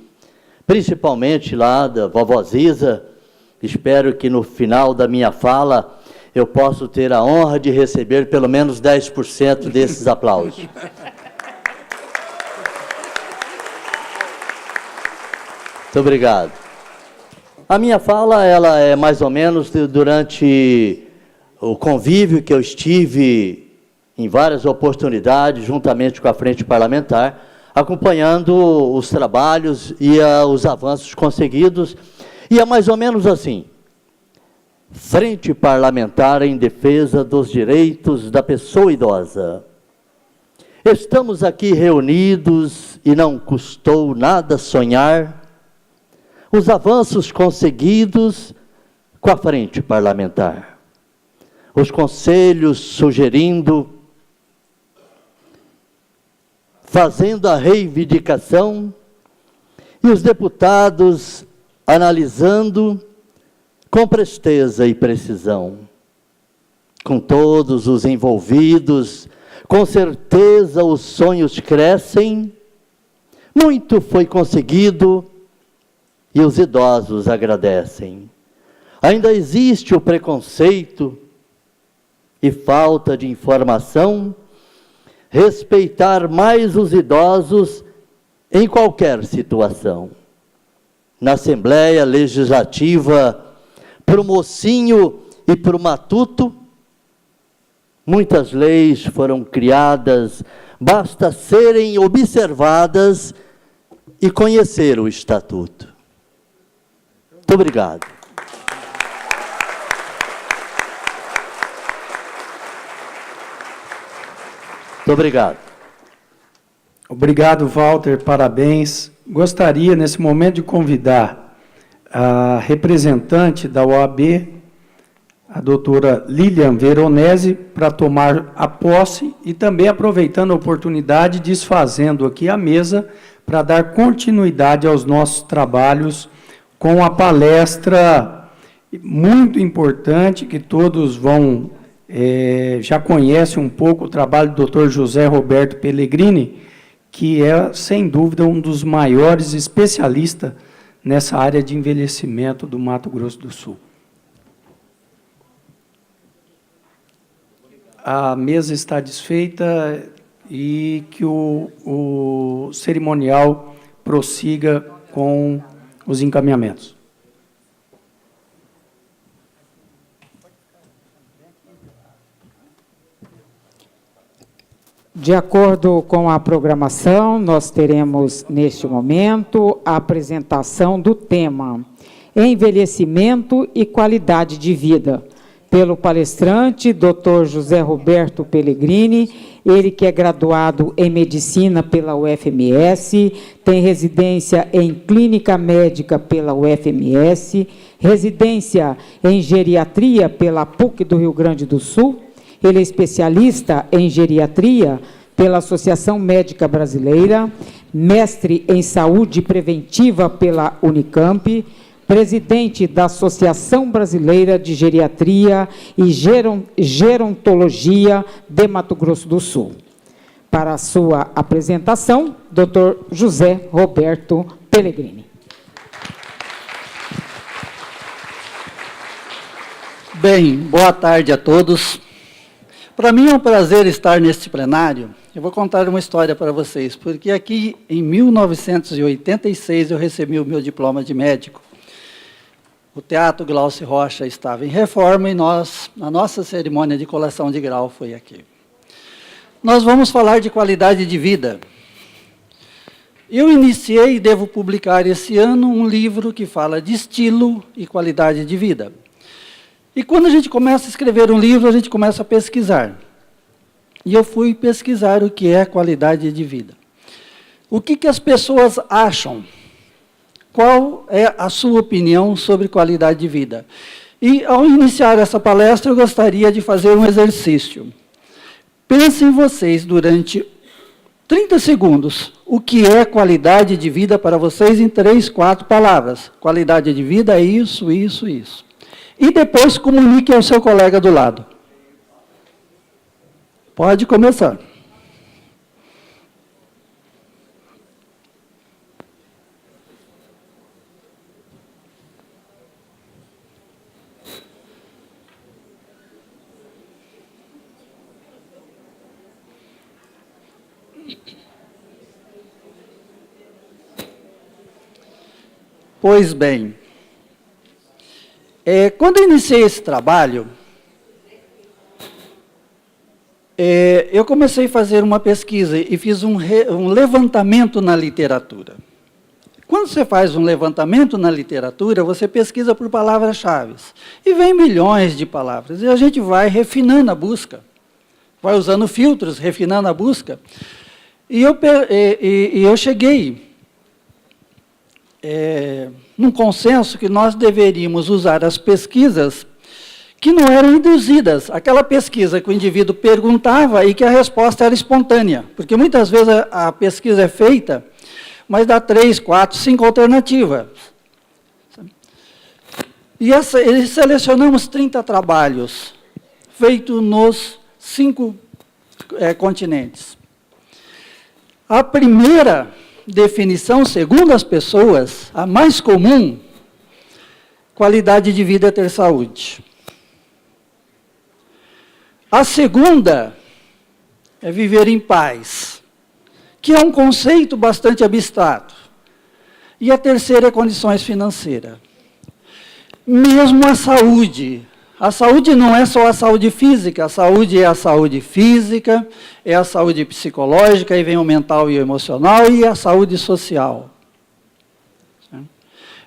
principalmente lá da vovó Ziza. Espero que no final da minha fala eu possa ter a honra de receber pelo menos 10% desses aplausos. Muito obrigado. A minha fala ela é mais ou menos durante o convívio que eu estive em várias oportunidades, juntamente com a Frente Parlamentar, acompanhando os trabalhos e os avanços conseguidos. E é mais ou menos assim: Frente Parlamentar em defesa dos direitos da pessoa idosa. Estamos aqui reunidos e não custou nada sonhar os avanços conseguidos com a Frente Parlamentar. Os conselhos sugerindo, fazendo a reivindicação, e os deputados analisando com presteza e precisão. Com todos os envolvidos, com certeza os sonhos crescem, muito foi conseguido e os idosos agradecem. Ainda existe o preconceito e falta de informação. Respeitar mais os idosos em qualquer situação. Na Assembleia Legislativa, para o mocinho e para o matuto, muitas leis foram criadas, basta serem observadas e conhecer o Estatuto. Muito obrigado. Muito obrigado. Obrigado, Walter, parabéns. Gostaria, nesse momento, de convidar a representante da OAB, a doutora Lilian Veronese, para tomar a posse e também, aproveitando a oportunidade, desfazendo aqui a mesa para dar continuidade aos nossos trabalhos com a palestra muito importante, que todos vão, já conhecem um pouco o trabalho do Dr. José Roberto Pellegrini, que é, sem dúvida, um dos maiores especialistas nessa área de envelhecimento do Mato Grosso do Sul. A mesa está desfeita e que o cerimonial prossiga com os encaminhamentos. De acordo com a programação, nós teremos, neste momento, a apresentação do tema Envelhecimento e Qualidade de Vida, pelo palestrante, Dr. José Roberto Pellegrini, ele que é graduado em Medicina pela UFMS, tem residência em Clínica Médica pela UFMS, residência em Geriatria pela PUC do Rio Grande do Sul. Ele é especialista em geriatria pela Associação Médica Brasileira, mestre em saúde preventiva pela Unicamp, presidente da Associação Brasileira de Geriatria e Gerontologia de Mato Grosso do Sul. Para a sua apresentação, Dr. José Roberto Pellegrini. Bem, boa tarde a todos. Para mim é um prazer estar neste plenário. Eu vou contar uma história para vocês, porque aqui em 1986 eu recebi o meu diploma de médico. O Teatro Glaucio Rocha estava em reforma e a nossa cerimônia de colação de grau foi aqui. Nós vamos falar de qualidade de vida. Eu iniciei e devo publicar esse ano um livro que fala de estilo e qualidade de vida. E quando a gente começa a escrever um livro, a gente começa a pesquisar. E eu fui pesquisar o que é qualidade de vida. O que as pessoas acham? Qual é a sua opinião sobre qualidade de vida? E, ao iniciar essa palestra, eu gostaria de fazer um exercício. Pensem vocês durante 30 segundos o que é qualidade de vida para vocês em 3, 4 palavras. Qualidade de vida é isso, isso, isso. E depois comunique ao seu colega do lado. Pode começar. Pois bem, quando eu iniciei esse trabalho, eu comecei a fazer uma pesquisa e fiz um levantamento na literatura. Quando você faz um levantamento na literatura, você pesquisa por palavras-chave. E vem milhões de palavras. E a gente vai refinando a busca. Vai usando filtros, refinando a busca. E eu cheguei num consenso que nós deveríamos usar as pesquisas que não eram induzidas. Aquela pesquisa que o indivíduo perguntava e que a resposta era espontânea. Porque muitas vezes a pesquisa é feita, mas dá 3, 4, 5 alternativas. E selecionamos 30 trabalhos, feitos nos 5 continentes. A primeira definição, segundo as pessoas, a mais comum, qualidade de vida é ter saúde. A segunda é viver em paz, que é um conceito bastante abstrato. E a terceira é condições financeiras. Mesmo a saúde não é só a saúde física, a saúde é a saúde física, é a saúde psicológica, aí vem o mental e o emocional, e a saúde social.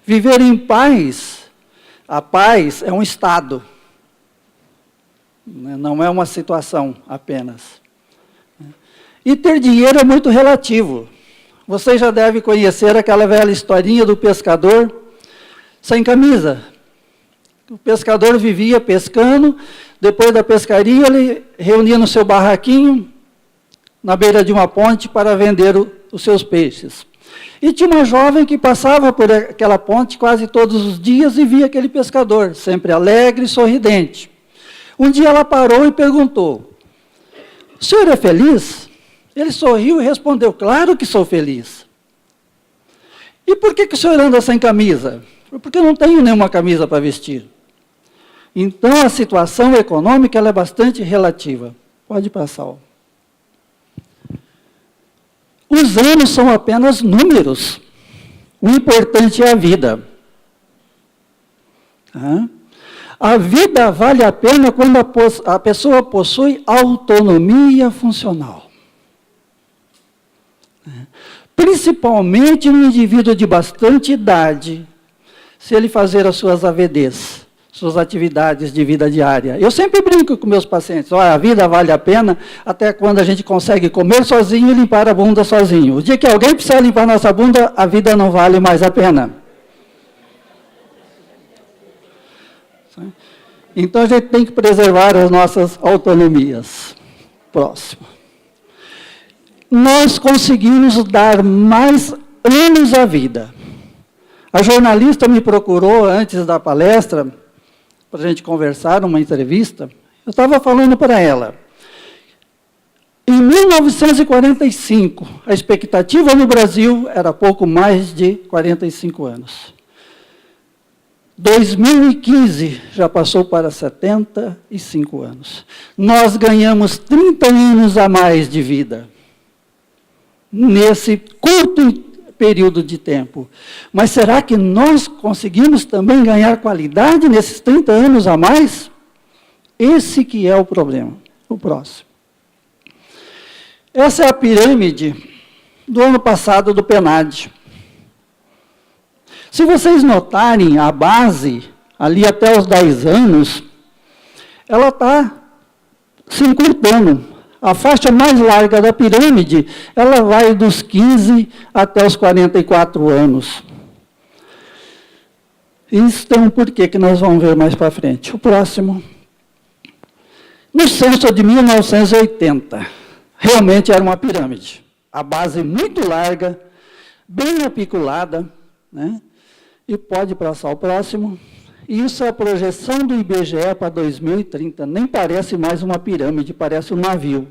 Viver em paz, a paz é um estado, não é uma situação apenas. E ter dinheiro é muito relativo. Vocês já devem conhecer aquela velha historinha do pescador sem camisa. O pescador vivia pescando, depois da pescaria ele reunia no seu barraquinho, na beira de uma ponte, para vender os seus peixes. E tinha uma jovem que passava por aquela ponte quase todos os dias e via aquele pescador, sempre alegre e sorridente. Um dia ela parou e perguntou: "O senhor é feliz?" Ele sorriu e respondeu: "Claro que sou feliz." "E por que o senhor anda sem camisa?" "Porque eu não tenho nenhuma camisa para vestir." Então, a situação econômica ela é bastante relativa. Pode passar. Os anos são apenas números. O importante é a vida. A vida vale a pena quando a pessoa possui autonomia funcional. Principalmente no indivíduo de bastante idade, se ele fazer as suas AVDs, suas atividades de vida diária. Eu sempre brinco com meus pacientes, olha, a vida vale a pena até quando a gente consegue comer sozinho e limpar a bunda sozinho. O dia que alguém precisa limpar a nossa bunda, a vida não vale mais a pena. Então, a gente tem que preservar as nossas autonomias. Próximo. Nós conseguimos dar mais anos à vida. A jornalista me procurou antes da palestra, para a gente conversar, numa entrevista. Eu estava falando para ela. Em 1945, a expectativa no Brasil era pouco mais de 45 anos. 2015 já passou para 75 anos. Nós ganhamos 30 anos a mais de vida, nesse curto período de tempo. Mas será que nós conseguimos também ganhar qualidade nesses 30 anos a mais? Esse que é o problema. O próximo. Essa é a pirâmide do ano passado do PNAD. Se vocês notarem, a base, ali até os 10 anos, ela está se encurtando. A faixa mais larga da pirâmide, ela vai dos 15 até os 44 anos. Isso tem um porquê que nós vamos ver mais para frente. O próximo. No censo de 1980, realmente era uma pirâmide. A base muito larga, bem apiculada, né? E pode passar o próximo. Isso é a projeção do IBGE para 2030. Nem parece mais uma pirâmide, parece um navio.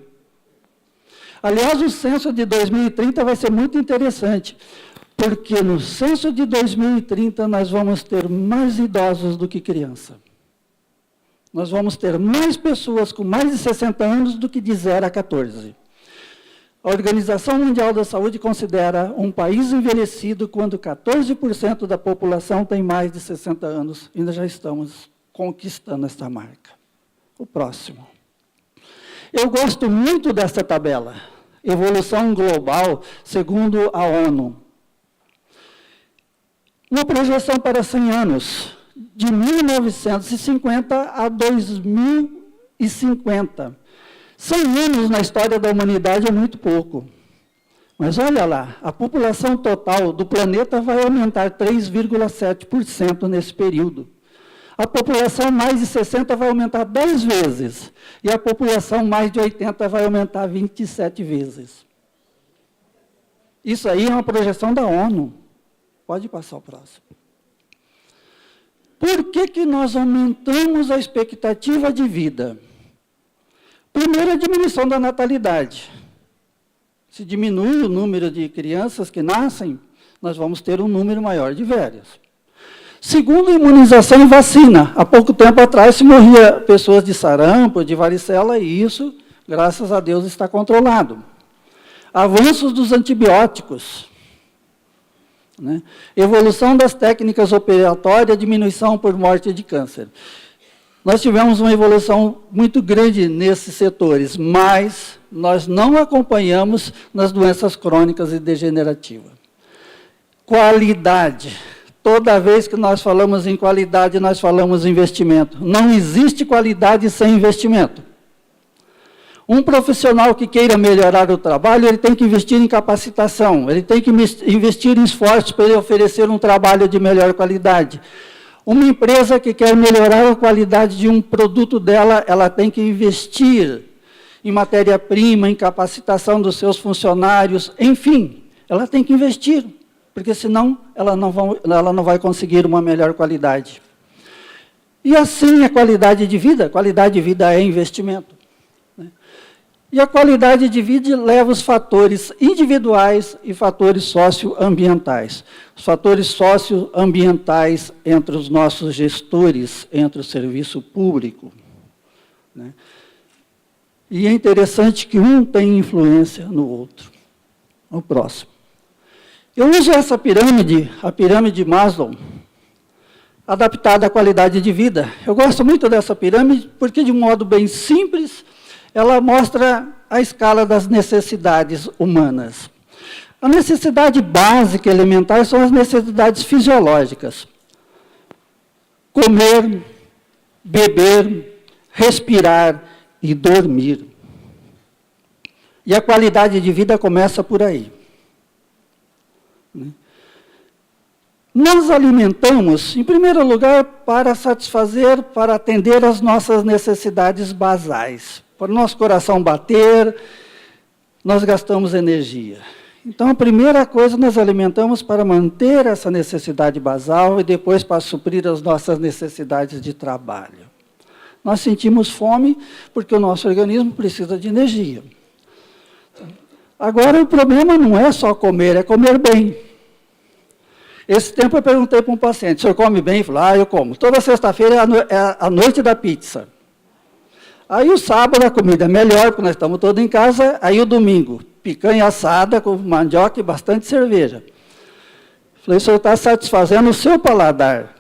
Aliás, o censo de 2030 vai ser muito interessante, porque no censo de 2030 nós vamos ter mais idosos do que criança. Nós vamos ter mais pessoas com mais de 60 anos do que de 0 a 14. A Organização Mundial da Saúde considera um país envelhecido quando 14% da população tem mais de 60 anos. Ainda já estamos conquistando esta marca. O próximo. Eu gosto muito desta tabela. Evolução global, segundo a ONU. Uma projeção para 100 anos, de 1950 a 2050. 100 anos na história da humanidade é muito pouco. Mas olha lá, a população total do planeta vai aumentar 3,7% nesse período. A população mais de 60 vai aumentar 10 vezes. E a população mais de 80 vai aumentar 27 vezes. Isso aí é uma projeção da ONU. Pode passar o próximo. Por que nós aumentamos a expectativa de vida? Primeiro, a diminuição da natalidade. Se diminui o número de crianças que nascem, nós vamos ter um número maior de velhos. Segundo, imunização e vacina. Há pouco tempo atrás se morria pessoas de sarampo, de varicela, e isso, graças a Deus, está controlado. Avanços dos antibióticos. Né? Evolução das técnicas operatórias, diminuição por morte de câncer. Nós tivemos uma evolução muito grande nesses setores, mas nós não acompanhamos nas doenças crônicas e degenerativas. Qualidade. Toda vez que nós falamos em qualidade, nós falamos em investimento. Não existe qualidade sem investimento. Um profissional que queira melhorar o trabalho, ele tem que investir em capacitação, ele tem que investir em esforços para ele oferecer um trabalho de melhor qualidade. Uma empresa que quer melhorar a qualidade de um produto dela, ela tem que investir em matéria-prima, em capacitação dos seus funcionários, enfim, ela tem que investir, porque senão ela não vai conseguir uma melhor qualidade. E assim a qualidade de vida é investimento. Né? E a qualidade de vida leva os fatores individuais e fatores socioambientais. Os fatores socioambientais entre os nossos gestores, entre o serviço público. Né? E é interessante que um tem influência no outro. O próximo. Eu uso essa pirâmide, a pirâmide de Maslow, adaptada à qualidade de vida. Eu gosto muito dessa pirâmide porque, de um modo bem simples, ela mostra a escala das necessidades humanas. A necessidade básica elementar são as necessidades fisiológicas. Comer, beber, respirar e dormir. E a qualidade de vida começa por aí. Nós alimentamos, em primeiro lugar, para satisfazer, para atender às nossas necessidades basais. Para o nosso coração bater, nós gastamos energia. Então, a primeira coisa, nós alimentamos para manter essa necessidade basal e depois para suprir as nossas necessidades de trabalho. Nós sentimos fome porque o nosso organismo precisa de energia. Agora, o problema não é só comer, é comer bem. Esse tempo eu perguntei para um paciente, o senhor come bem? Ele falou, eu como. Toda sexta-feira é a noite da pizza. Aí o sábado a comida é melhor, porque nós estamos todos em casa. Aí o domingo, picanha assada com mandioca e bastante cerveja. Falei, o senhor está satisfazendo o seu paladar,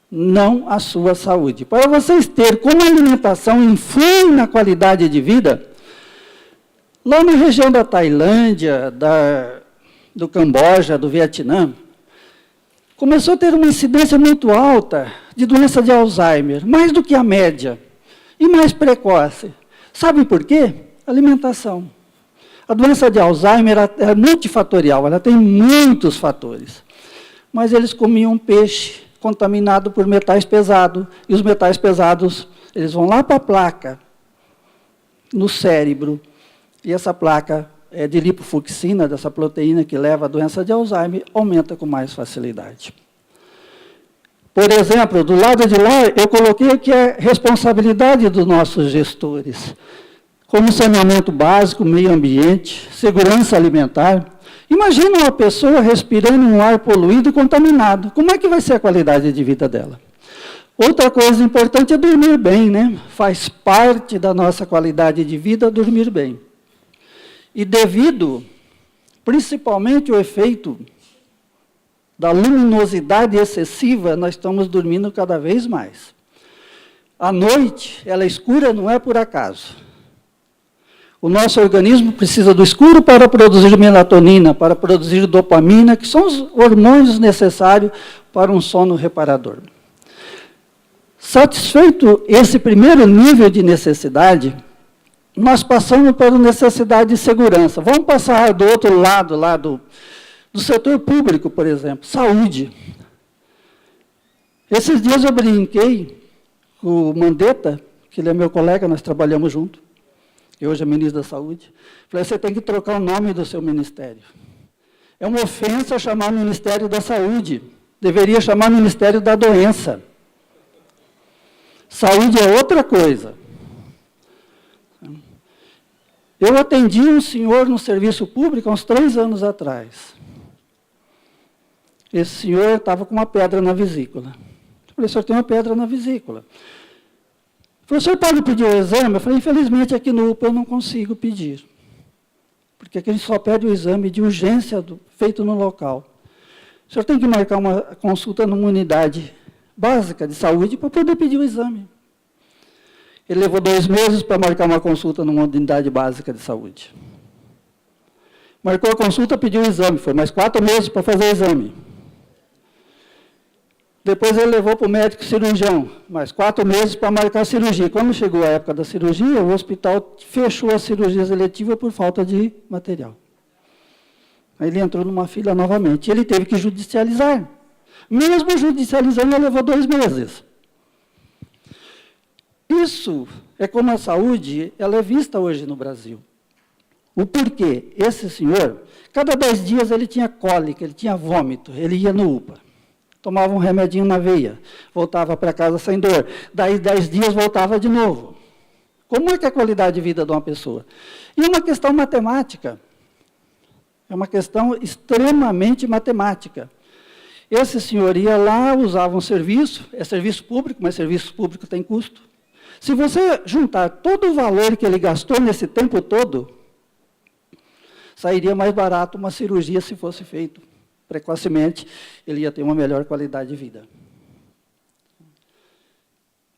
não a sua saúde. Para vocês terem como a alimentação influi na qualidade de vida, lá na região da Tailândia, do Camboja, do Vietnã, começou a ter uma incidência muito alta de doença de Alzheimer, mais do que a média, e mais precoce. Sabe por quê? Alimentação. A doença de Alzheimer é multifatorial, ela tem muitos fatores. Mas eles comiam peixe contaminado por metais pesados, e os metais pesados, eles vão lá para a placa, no cérebro, e essa placa de lipofuxina, dessa proteína que leva à doença de Alzheimer, aumenta com mais facilidade. Por exemplo, do lado de lá, eu coloquei que é responsabilidade dos nossos gestores, como saneamento básico, meio ambiente, segurança alimentar. Imagina uma pessoa respirando um ar poluído e contaminado. Como é que vai ser a qualidade de vida dela? Outra coisa importante é dormir bem, né? Faz parte da nossa qualidade de vida dormir bem. E devido, principalmente, ao efeito da luminosidade excessiva, nós estamos dormindo cada vez mais. A noite, ela é escura, não é por acaso. O nosso organismo precisa do escuro para produzir melatonina, para produzir dopamina, que são os hormônios necessários para um sono reparador. Satisfeito esse primeiro nível de necessidade, nós passamos para a necessidade de segurança. Vamos passar do outro lado, lá do setor público, por exemplo, saúde. Esses dias eu brinquei com o Mandetta, que ele é meu colega, nós trabalhamos juntos, e hoje é ministro da Saúde. Falei, você tem que trocar o nome do seu ministério. É uma ofensa chamar Ministério da Saúde. Deveria chamar Ministério da Doença. Saúde é outra coisa. Eu atendi um senhor no serviço público há uns 3 anos atrás. Esse senhor estava com uma pedra na vesícula. Eu falei, o senhor tem uma pedra na vesícula. Ele falou, o senhor pode pedir o exame? Eu falei, infelizmente aqui no UPA eu não consigo pedir. Porque aqui a gente só pede o exame de urgência feito no local. O senhor tem que marcar uma consulta numa unidade básica de saúde para poder pedir o exame. Ele levou 2 meses para marcar uma consulta numa unidade básica de saúde. Marcou a consulta, pediu o exame. Foi mais 4 meses para fazer o exame. Depois ele levou para o médico cirurgião, mais 4 meses para marcar a cirurgia. Quando chegou a época da cirurgia, o hospital fechou as cirurgias eletivas por falta de material. Aí ele entrou numa fila novamente. Ele teve que judicializar. Mesmo judicializando, ele levou 2 meses. Isso é como a saúde ela é vista hoje no Brasil. O porquê? Esse senhor, cada 10 dias ele tinha cólica, ele tinha vômito, ele ia no UPA. Tomava um remedinho na veia, voltava para casa sem dor. Daí 10 dias voltava de novo. Como é que é a qualidade de vida de uma pessoa? E uma questão matemática. É uma questão extremamente matemática. Esse senhor ia lá, usava um serviço, é serviço público, mas serviço público tem custo. Se você juntar todo o valor que ele gastou nesse tempo todo, sairia mais barato uma cirurgia se fosse feito precocemente, ele ia ter uma melhor qualidade de vida.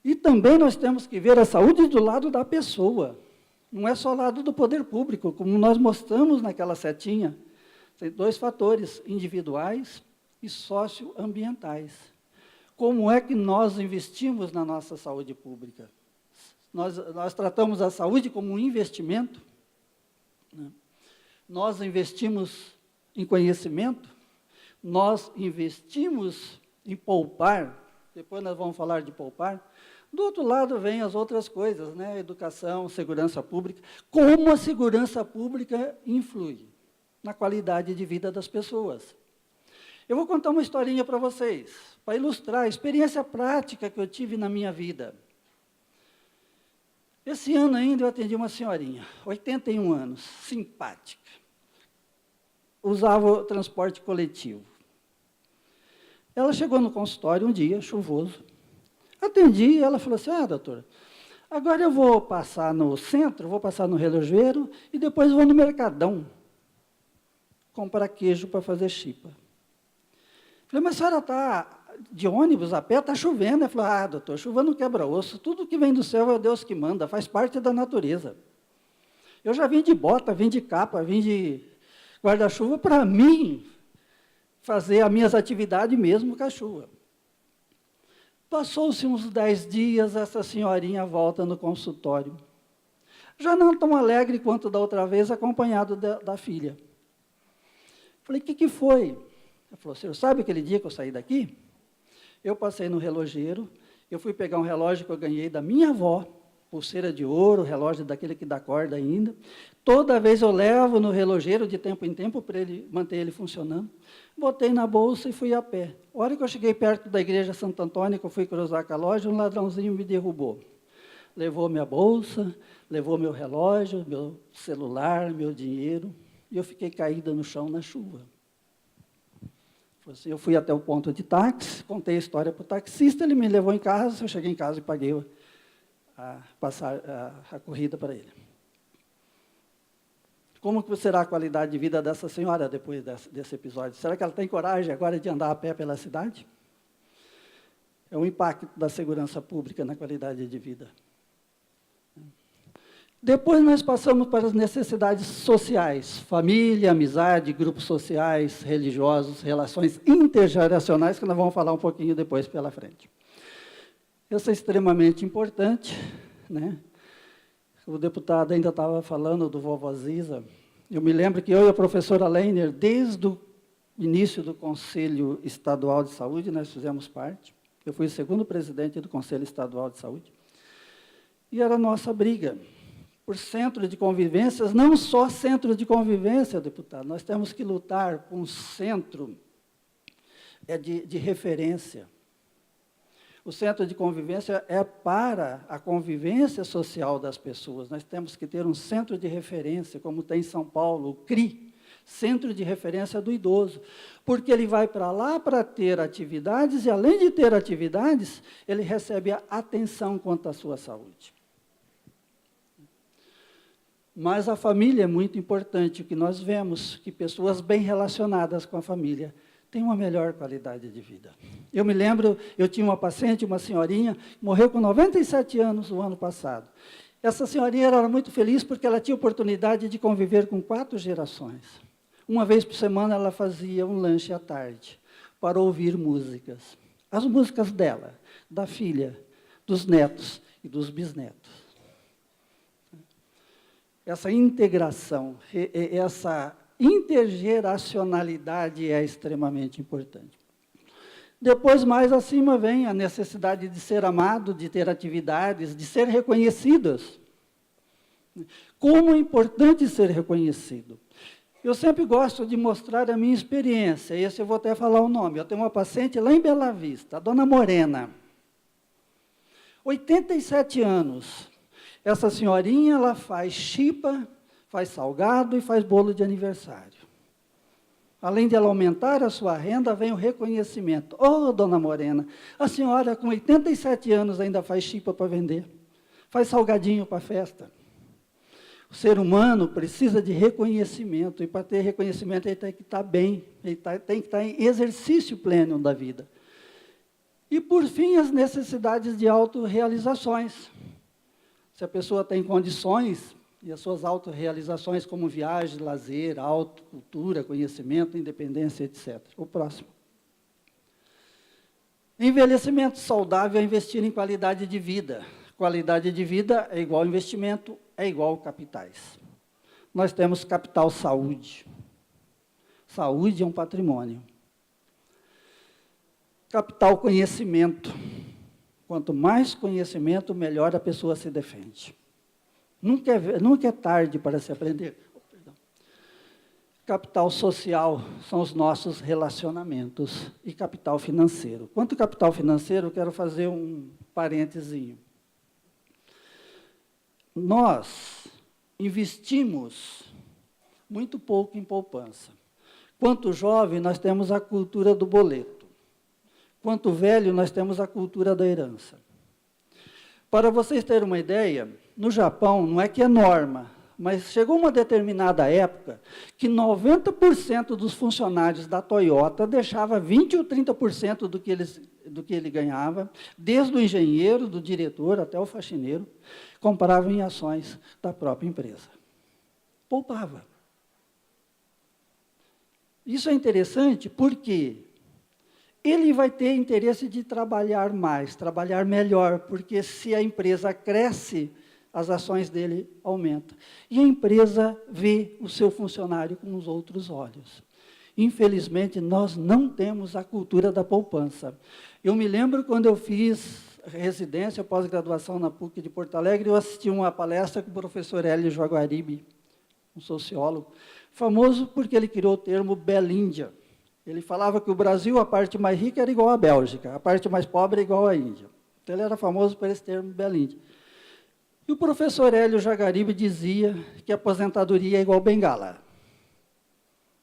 E também nós temos que ver a saúde do lado da pessoa. Não é só lado do poder público, como nós mostramos naquela setinha. Tem 2 fatores, individuais e socioambientais. Como é que nós investimos na nossa saúde pública? Nós tratamos a saúde como um investimento, né? Nós investimos em conhecimento, nós investimos em poupar, depois nós vamos falar de poupar. Do outro lado vem as outras coisas, né? Educação, segurança pública. Como a segurança pública influi na qualidade de vida das pessoas. Eu vou contar uma historinha para vocês, para ilustrar a experiência prática que eu tive na minha vida. Esse ano ainda eu atendi uma senhorinha, 81 anos, simpática. Usava o transporte coletivo. Ela chegou no consultório um dia, chuvoso. Atendi, e ela falou assim, doutora, agora eu vou passar no centro, vou passar no relojoeiro e depois vou no Mercadão comprar queijo para fazer chipa. Falei, mas a senhora está de ônibus, a pé, está chovendo. Ela falou, doutor, chuva não quebra osso, tudo que vem do céu é Deus que manda, faz parte da natureza. Eu já vim de bota, vim de capa, vim de guarda-chuva para mim fazer as minhas atividades mesmo com a chuva. Passou-se uns 10 dias, essa senhorinha volta no consultório. Já não tão alegre quanto da outra vez, acompanhado da filha. Falei, o que foi? Ela falou, senhor, sabe aquele dia que eu saí daqui? Eu passei no relojeiro, eu fui pegar um relógio que eu ganhei da minha avó, pulseira de ouro, relógio daquele que dá corda ainda. Toda vez eu levo no relojeiro de tempo em tempo para ele manter ele funcionando. Botei na bolsa e fui a pé. A hora que eu cheguei perto da igreja Santo Antônio, que eu fui cruzar com a loja, um ladrãozinho me derrubou. Levou minha bolsa, levou meu relógio, meu celular, meu dinheiro, e eu fiquei caída no chão na chuva. Eu fui até o ponto de táxi, contei a história para o taxista, ele me levou em casa, eu cheguei em casa e paguei a corrida para ele. Como que será a qualidade de vida dessa senhora depois desse episódio? Será que ela tem coragem agora de andar a pé pela cidade? É o impacto da segurança pública na qualidade de vida. Depois nós passamos para as necessidades sociais, família, amizade, grupos sociais, religiosos, relações intergeracionais, que nós vamos falar um pouquinho depois pela frente. Isso é extremamente importante, né? O deputado ainda estava falando do vovó Ziza. Eu me lembro que eu e a professora Leiner, desde o início do Conselho Estadual de Saúde, nós fizemos parte. Eu fui o segundo presidente do Conselho Estadual de Saúde. E era a nossa briga por centro de convivências, não só centro de convivência, deputado, nós temos que lutar por um centro de referência. O centro de convivência é para a convivência social das pessoas. Nós temos que ter um centro de referência, como tem em São Paulo, o CRI, Centro de Referência do Idoso, porque ele vai para lá para ter atividades, e além de ter atividades, ele recebe a atenção quanto à sua saúde. Mas a família é muito importante, o que nós vemos, que pessoas bem relacionadas com a família têm uma melhor qualidade de vida. Eu me lembro, eu tinha uma paciente, uma senhorinha, morreu com 97 anos no ano passado. Essa senhorinha era muito feliz porque ela tinha oportunidade de conviver com 4 gerações. Uma vez por semana ela fazia um lanche à tarde para ouvir músicas. As músicas dela, da filha, dos netos e dos bisnetos. Essa integração, essa intergeracionalidade é extremamente importante. Depois, mais acima, vem a necessidade de ser amado, de ter atividades, de ser reconhecidos. Como é importante ser reconhecido. Eu sempre gosto de mostrar a minha experiência, esse eu vou até falar o nome. Eu tenho uma paciente lá em Bela Vista, a dona Morena, 87 anos. Essa senhorinha, ela faz chipa, faz salgado e faz bolo de aniversário. Além de ela aumentar a sua renda, vem o reconhecimento. Dona Morena, a senhora com 87 anos ainda faz chipa para vender, faz salgadinho para festa. O ser humano precisa de reconhecimento, e para ter reconhecimento ele tem que estar bem, ele tem que estar em exercício pleno da vida. E, por fim, as necessidades de autorrealizações. Se a pessoa tem condições e as suas autorrealizações como viagem, lazer, autocultura, conhecimento, independência, etc. O próximo. Envelhecimento saudável é investir em qualidade de vida. Qualidade de vida é igual investimento, é igual capitais. Nós temos capital saúde. Saúde é um patrimônio. Capital conhecimento. Quanto mais conhecimento, melhor a pessoa se defende. Nunca é tarde para se aprender. Capital social são os nossos relacionamentos e capital financeiro. Quanto ao capital financeiro, eu quero fazer um parênteses. Nós investimos muito pouco em poupança. Quanto jovem, nós temos a cultura do boleto. Quanto velho, nós temos a cultura da herança. Para vocês terem uma ideia, no Japão, não é que é norma, mas chegou uma determinada época que 90% dos funcionários da Toyota deixava 20% ou 30% do que ele ganhava, desde o engenheiro, do diretor até o faxineiro, compravam em ações da própria empresa. Poupava. Isso é interessante porque ele vai ter interesse de trabalhar mais, trabalhar melhor, porque se a empresa cresce, as ações dele aumentam. E a empresa vê o seu funcionário com os outros olhos. Infelizmente, nós não temos a cultura da poupança. Eu me lembro quando eu fiz residência, pós-graduação na PUC de Porto Alegre, eu assisti uma palestra com o professor Hélio Jaguaribe, um sociólogo, famoso porque ele criou o termo Belíndia. Ele falava que o Brasil, a parte mais rica, era igual à Bélgica, a parte mais pobre é igual à Índia. Então, ele era famoso por esse termo Belíndia. E o professor Hélio Jaguaribe dizia que a aposentadoria é igual bengala.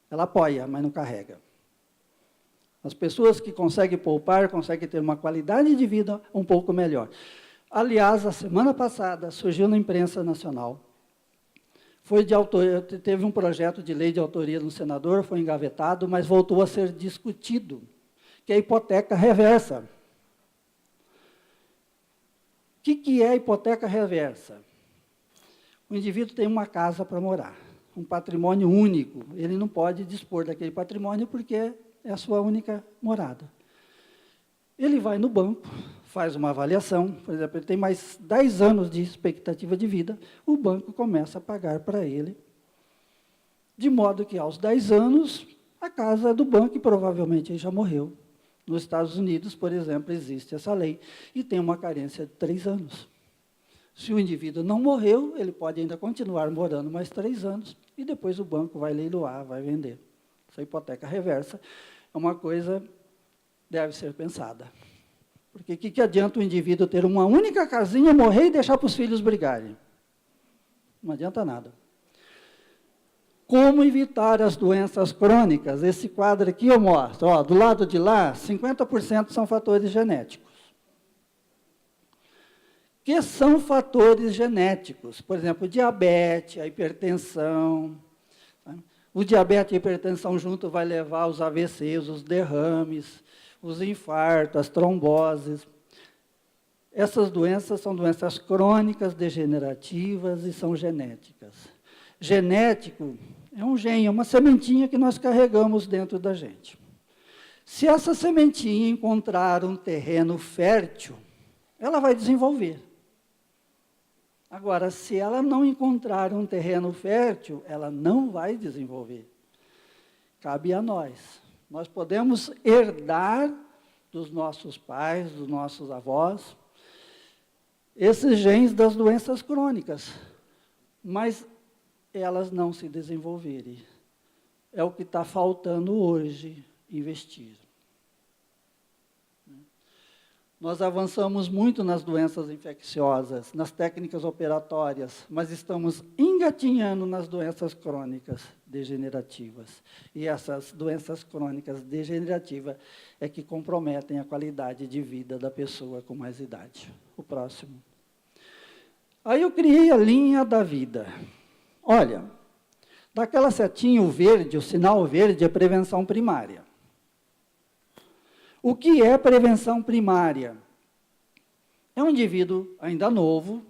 Ela apoia, mas não carrega. As pessoas que conseguem poupar, conseguem ter uma qualidade de vida um pouco melhor. Aliás, a semana passada, surgiu na imprensa nacional, teve um projeto de lei de autoria do senador, foi engavetado, mas voltou a ser discutido, que é a hipoteca reversa. O que é a hipoteca reversa? O indivíduo tem uma casa para morar, um patrimônio único. Ele não pode dispor daquele patrimônio porque é a sua única morada. Ele vai no banco, faz uma avaliação, por exemplo, ele tem mais 10 anos de expectativa de vida, o banco começa a pagar para ele, de modo que aos 10 anos, a casa é do banco e provavelmente ele já morreu. Nos Estados Unidos, por exemplo, existe essa lei e tem uma carência de 3 anos. Se o indivíduo não morreu, ele pode ainda continuar morando mais 3 anos e depois o banco vai leiloar, vai vender. Essa hipoteca reversa é uma coisa que deve ser pensada. Porque o que adianta o indivíduo ter uma única casinha, morrer e deixar para os filhos brigarem? Não adianta nada. Como evitar as doenças crônicas? Esse quadro aqui eu mostro. Ó, do lado de lá, 50% são fatores genéticos. Que são fatores genéticos? Por exemplo, o diabetes, a hipertensão. Tá? O diabetes e a hipertensão junto vai levar aos AVCs, os derrames, os infartos, as tromboses. Essas doenças são doenças crônicas, degenerativas e são genéticas. Genético é um gene, é uma sementinha que nós carregamos dentro da gente. Se essa sementinha encontrar um terreno fértil, ela vai desenvolver. Agora, se ela não encontrar um terreno fértil, ela não vai desenvolver. Cabe a nós. Nós podemos herdar dos nossos pais, dos nossos avós, esses genes das doenças crônicas, mas elas não se desenvolverem. É o que está faltando hoje, investir. Nós avançamos muito nas doenças infecciosas, nas técnicas operatórias, mas estamos engatinhando nas doenças crônicas degenerativas. E essas doenças crônicas degenerativas é que comprometem a qualidade de vida da pessoa com mais idade. O próximo. Aí eu criei a linha da vida. Olha, daquela setinha, o verde, o sinal verde é prevenção primária. O que é prevenção primária? É um indivíduo ainda novo,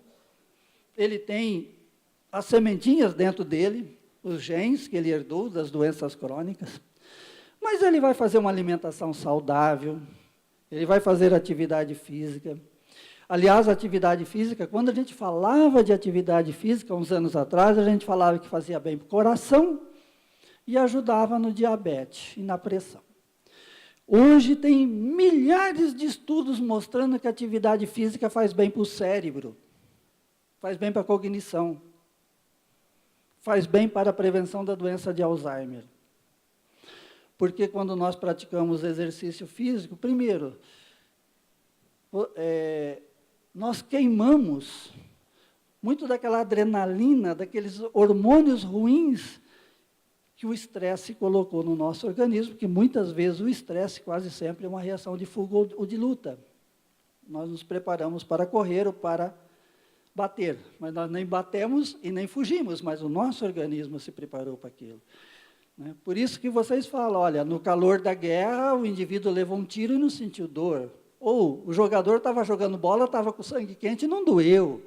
ele tem as sementinhas dentro dele, os genes que ele herdou das doenças crônicas, mas ele vai fazer uma alimentação saudável, ele vai fazer atividade física. Aliás, a atividade física, quando a gente falava de atividade física, uns anos atrás, a gente falava que fazia bem para o coração e ajudava no diabetes e na pressão. Hoje tem milhares de estudos mostrando que a atividade física faz bem para o cérebro, faz bem para a cognição, faz bem para a prevenção da doença de Alzheimer. Porque quando nós praticamos exercício físico, primeiro, nós queimamos muito daquela adrenalina, daqueles hormônios ruins que o estresse colocou no nosso organismo, que muitas vezes o estresse quase sempre é uma reação de fuga ou de luta. Nós nos preparamos para correr ou para bater, mas nós nem batemos e nem fugimos, mas o nosso organismo se preparou para aquilo. Por isso que vocês falam, olha, no calor da guerra, o indivíduo levou um tiro e não sentiu dor. Ou o jogador estava jogando bola, estava com sangue quente e não doeu.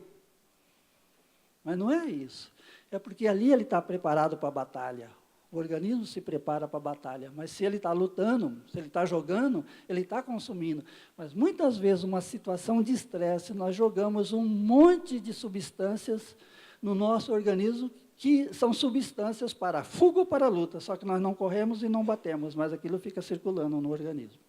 Mas não é isso. É porque ali ele está preparado para a batalha. O organismo se prepara para a batalha. Mas se ele está lutando, se ele está jogando, ele está consumindo. Mas muitas vezes, uma situação de estresse, nós jogamos um monte de substâncias no nosso organismo que são substâncias para a fuga ou para a luta. Só que nós não corremos e não batemos, mas aquilo fica circulando no organismo.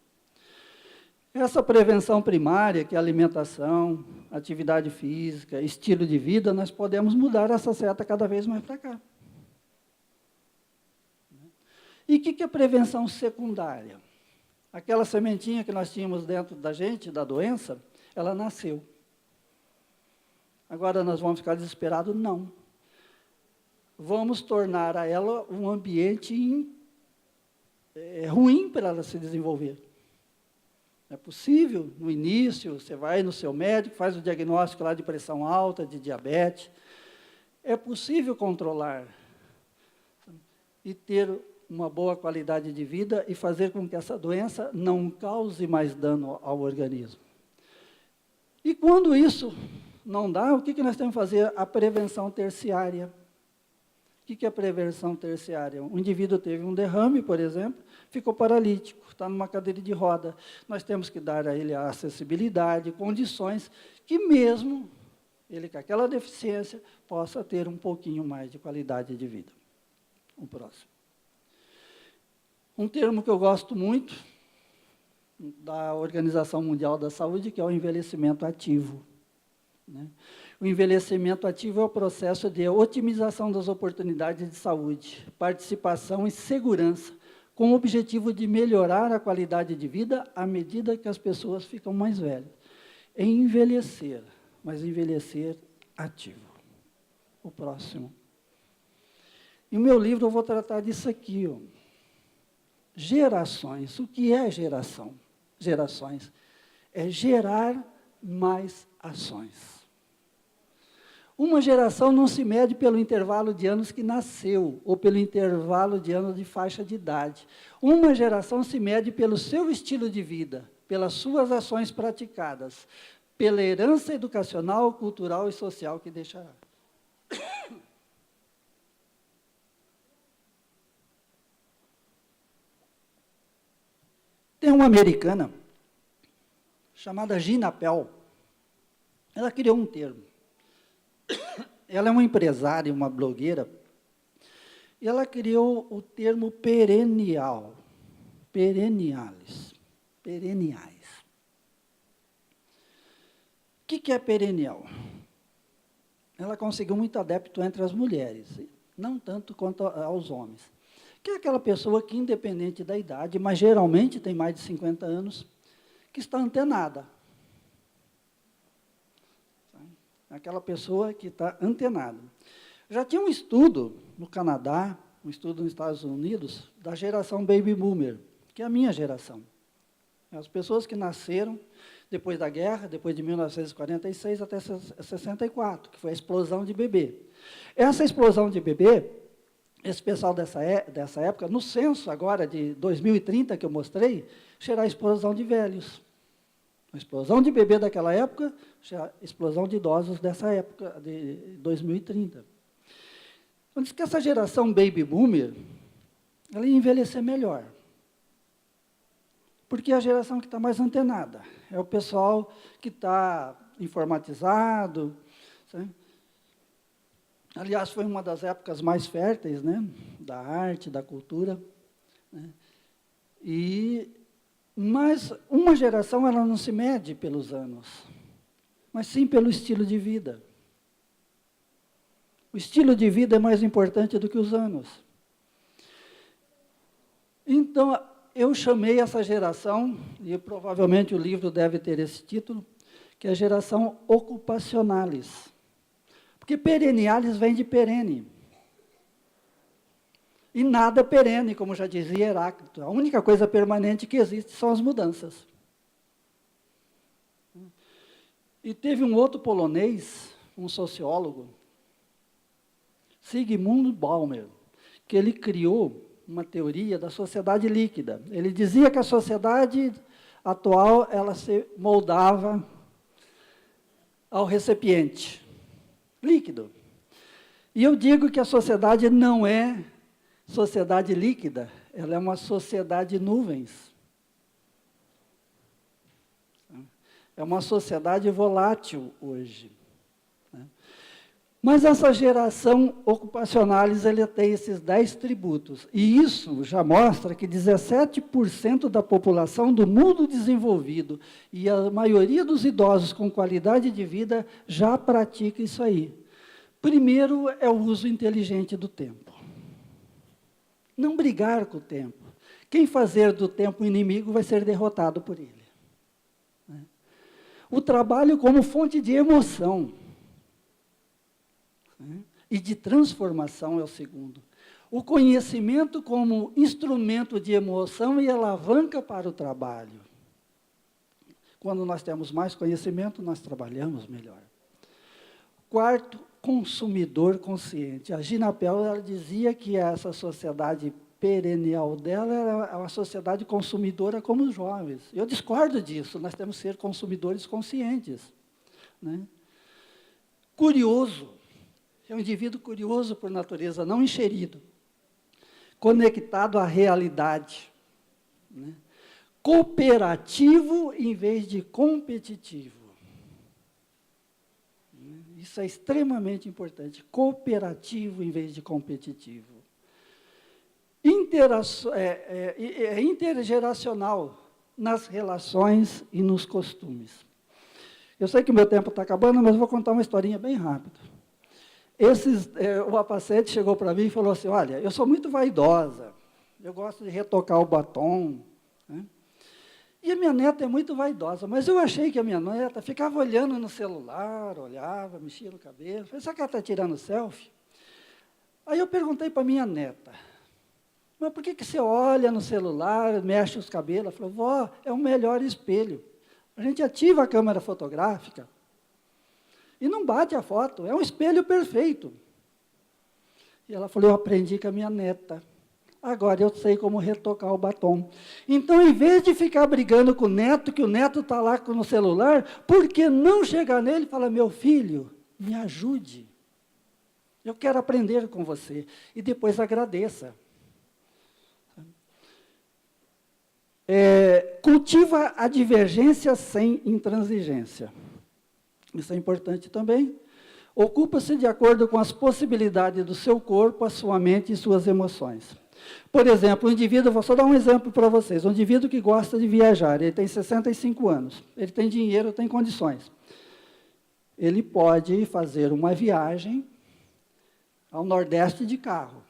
Essa prevenção primária, que é alimentação, atividade física, estilo de vida, nós podemos mudar essa seta cada vez mais para cá. E o que é prevenção secundária? Aquela sementinha que nós tínhamos dentro da gente, da doença, ela nasceu. Agora nós vamos ficar desesperados? Não. Vamos tornar a ela um ambiente ruim para ela se desenvolver. É possível, no início, você vai no seu médico, faz o diagnóstico lá de pressão alta, de diabetes. É possível controlar e ter uma boa qualidade de vida e fazer com que essa doença não cause mais dano ao organismo. E quando isso não dá, o que nós temos que fazer? A prevenção terciária. O que é a prevenção terciária? Um indivíduo teve um derrame, por exemplo, ficou paralítico, está numa cadeira de roda. Nós temos que dar a ele a acessibilidade, condições que mesmo ele com aquela deficiência possa ter um pouquinho mais de qualidade de vida. O próximo. Um termo que eu gosto muito, da Organização Mundial da Saúde, que é o envelhecimento ativo. O envelhecimento ativo é o processo de otimização das oportunidades de saúde, participação e segurança, com o objetivo de melhorar a qualidade de vida à medida que as pessoas ficam mais velhas. É envelhecer, mas envelhecer ativo. O próximo. E o meu livro eu vou tratar disso aqui, ó. Gerações. O que é geração? Gerações. É gerar mais ações. Uma geração não se mede pelo intervalo de anos que nasceu, ou pelo intervalo de anos de faixa de idade. Uma geração se mede pelo seu estilo de vida, pelas suas ações praticadas, pela herança educacional, cultural e social que deixará. Tem uma americana, chamada Gina Pell. Ela criou um termo. Ela é uma empresária, uma blogueira, e ela criou o termo perennial, perenniais. O que é perennial? Ela conseguiu muito adepto entre as mulheres, não tanto quanto aos homens. Que é aquela pessoa que, independente da idade, mas geralmente tem mais de 50 anos, que está antenada. Aquela pessoa que está antenada. Já tinha um estudo no Canadá, um estudo nos Estados Unidos, da geração Baby Boomer, que é a minha geração. As pessoas que nasceram depois da guerra, depois de 1946 até 64, que foi a explosão de bebê. Essa explosão de bebê, esse pessoal dessa época, no censo agora de 2030 que eu mostrei, será a explosão de velhos. A explosão de bebê daquela época, a explosão de idosos dessa época, de 2030. Então, diz que essa geração baby boomer, ela ia envelhecer melhor. Porque é a geração que está mais antenada. É o pessoal que está informatizado. Sabe? Aliás, foi uma das épocas mais férteis, né, da arte, da cultura. Né? Mas uma geração ela não se mede pelos anos, mas sim pelo estilo de vida. O estilo de vida é mais importante do que os anos. Então, eu chamei essa geração, e provavelmente o livro deve ter esse título, que é a geração ocupacionalis. Porque perennialis vem de perene. E nada é perene, como já dizia Heráclito. A única coisa permanente que existe são as mudanças. E teve um outro polonês, um sociólogo, Zygmunt Baumer, que ele criou uma teoria da sociedade líquida. Ele dizia que a sociedade atual ela se moldava ao recipiente líquido. E eu digo que a sociedade não é sociedade líquida, ela é uma sociedade nuvens. É uma sociedade volátil hoje. Mas essa geração ocupacionalis, ele tem esses 10 tributos. E isso já mostra que 17% da população do mundo desenvolvido e a maioria dos idosos com qualidade de vida já pratica isso aí. Primeiro é o uso inteligente do tempo. Não brigar com o tempo. Quem fazer do tempo inimigo vai ser derrotado por ele. O trabalho como fonte de emoção e de transformação é o segundo. O conhecimento como instrumento de emoção e alavanca para o trabalho. Quando nós temos mais conhecimento, nós trabalhamos melhor. Quarto, consumidor consciente. A Gina Pell ela dizia que essa sociedade perennial dela era uma sociedade consumidora como os jovens. Eu discordo disso, nós temos que ser consumidores conscientes. Né? Curioso. É um indivíduo curioso por natureza, não encherido, conectado à realidade, né? Cooperativo em vez de competitivo. Isso é extremamente importante, cooperativo em vez de competitivo. Intergeracional nas relações e nos costumes. Eu sei que o meu tempo está acabando, mas vou contar uma historinha bem rápida. O Apacete chegou para mim e falou assim, olha, eu sou muito vaidosa, eu gosto de retocar o batom, né? E a minha neta é muito vaidosa, mas eu achei que a minha neta ficava olhando no celular, olhava, mexia no cabelo, falei, será que ela está tirando selfie? Aí eu perguntei para a minha neta, mas por que você olha no celular, mexe os cabelos? Ela falou, vó, é o melhor espelho. A gente ativa a câmera fotográfica, e não bate a foto, é um espelho perfeito. E ela falou, eu aprendi com a minha neta. Agora eu sei como retocar o batom. Então, em vez de ficar brigando com o neto, que o neto está lá no celular, por que não chegar nele e falar, meu filho, me ajude. Eu quero aprender com você. E depois agradeça. Cultiva a divergência sem intransigência. Isso é importante também. Ocupa-se de acordo com as possibilidades do seu corpo, a sua mente e suas emoções. Por exemplo, um indivíduo, vou só dar um exemplo para vocês, um indivíduo que gosta de viajar, ele tem 65 anos, ele tem dinheiro, tem condições. Ele pode fazer uma viagem ao Nordeste de carro.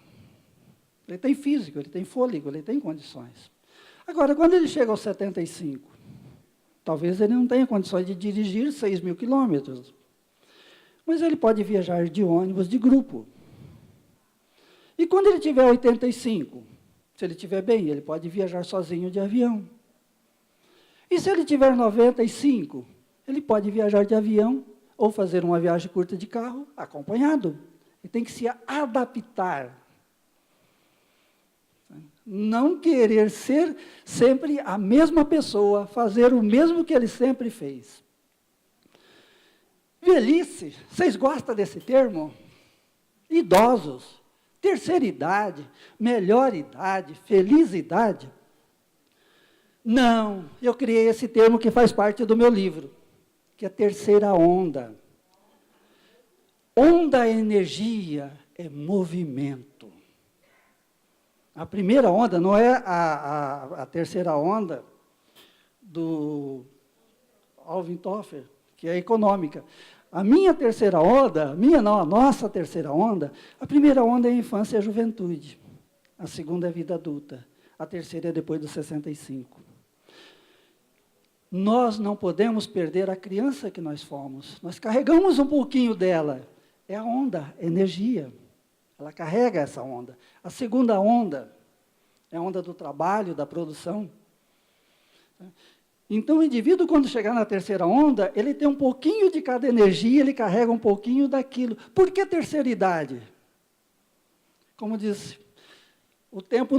Ele tem físico, ele tem fôlego, ele tem condições. Agora, quando ele chega aos 75, talvez ele não tenha condições de dirigir 6.000 quilômetros, mas ele pode viajar de ônibus de grupo. E quando ele tiver 85, se ele estiver bem, ele pode viajar sozinho de avião. E se ele tiver 95, ele pode viajar de avião ou fazer uma viagem curta de carro acompanhado. Ele tem que se adaptar. Não querer ser sempre a mesma pessoa, fazer o mesmo que ele sempre fez. Velhice, vocês gostam desse termo? Idosos. Terceira idade, melhor idade, feliz idade. Não, eu criei esse termo que faz parte do meu livro, que é terceira onda. Onda é energia, é movimento. A primeira onda não é a terceira onda do Alvin Toffler, que é econômica. A minha terceira onda, a nossa terceira onda, a primeira onda é a infância e a juventude. A segunda é a vida adulta. A terceira é depois dos 65. Nós não podemos perder a criança que nós fomos. Nós carregamos um pouquinho dela. É a onda, é energia. Ela carrega essa onda. A segunda onda é a onda do trabalho, da produção. Então, o indivíduo, quando chegar na terceira onda, ele tem um pouquinho de cada energia, ele carrega um pouquinho daquilo. Por que terceira idade? Como disse, o tempo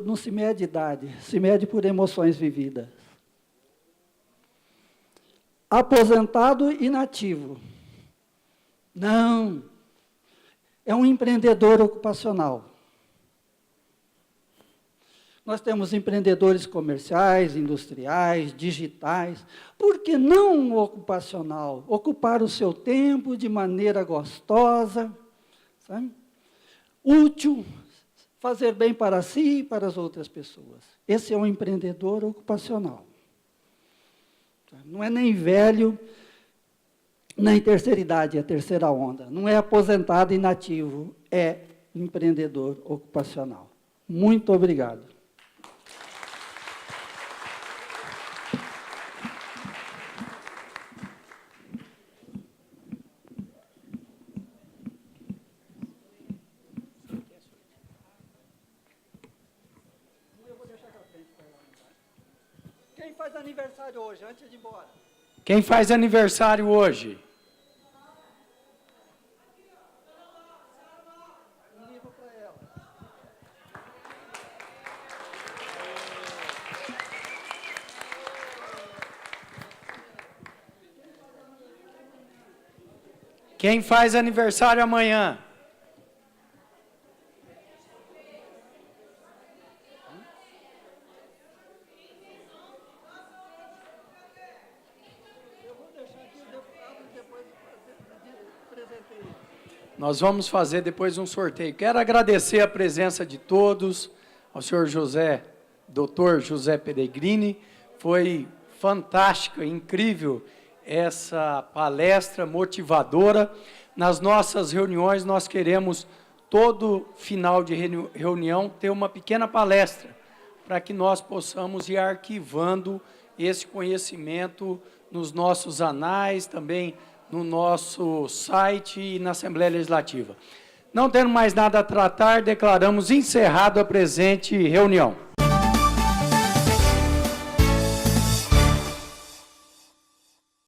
não se mede idade, se mede por emoções vividas. Aposentado e inativo. Não. É um empreendedor ocupacional. Nós temos empreendedores comerciais, industriais, digitais. Por que não ocupacional? Ocupar o seu tempo de maneira gostosa, sabe? Útil, fazer bem para si e para as outras pessoas. Esse é um empreendedor ocupacional. Não é nem velho, nem terceira idade, é terceira onda. Não é aposentado e inativo, é empreendedor ocupacional. Muito obrigado. Quem faz aniversário hoje, antes de ir embora? Quem faz aniversário hoje? Um livro para ela. Quem faz aniversário amanhã? Nós vamos fazer depois um sorteio. Quero agradecer a presença de todos, ao senhor José, doutor José Peregrini. Foi fantástica, incrível essa palestra motivadora. Nas nossas reuniões, nós queremos, todo final de reunião, ter uma pequena palestra, para que nós possamos ir arquivando esse conhecimento nos nossos anais, também no nosso site e na Assembleia Legislativa. Não tendo mais nada a tratar, declaramos encerrado a presente reunião.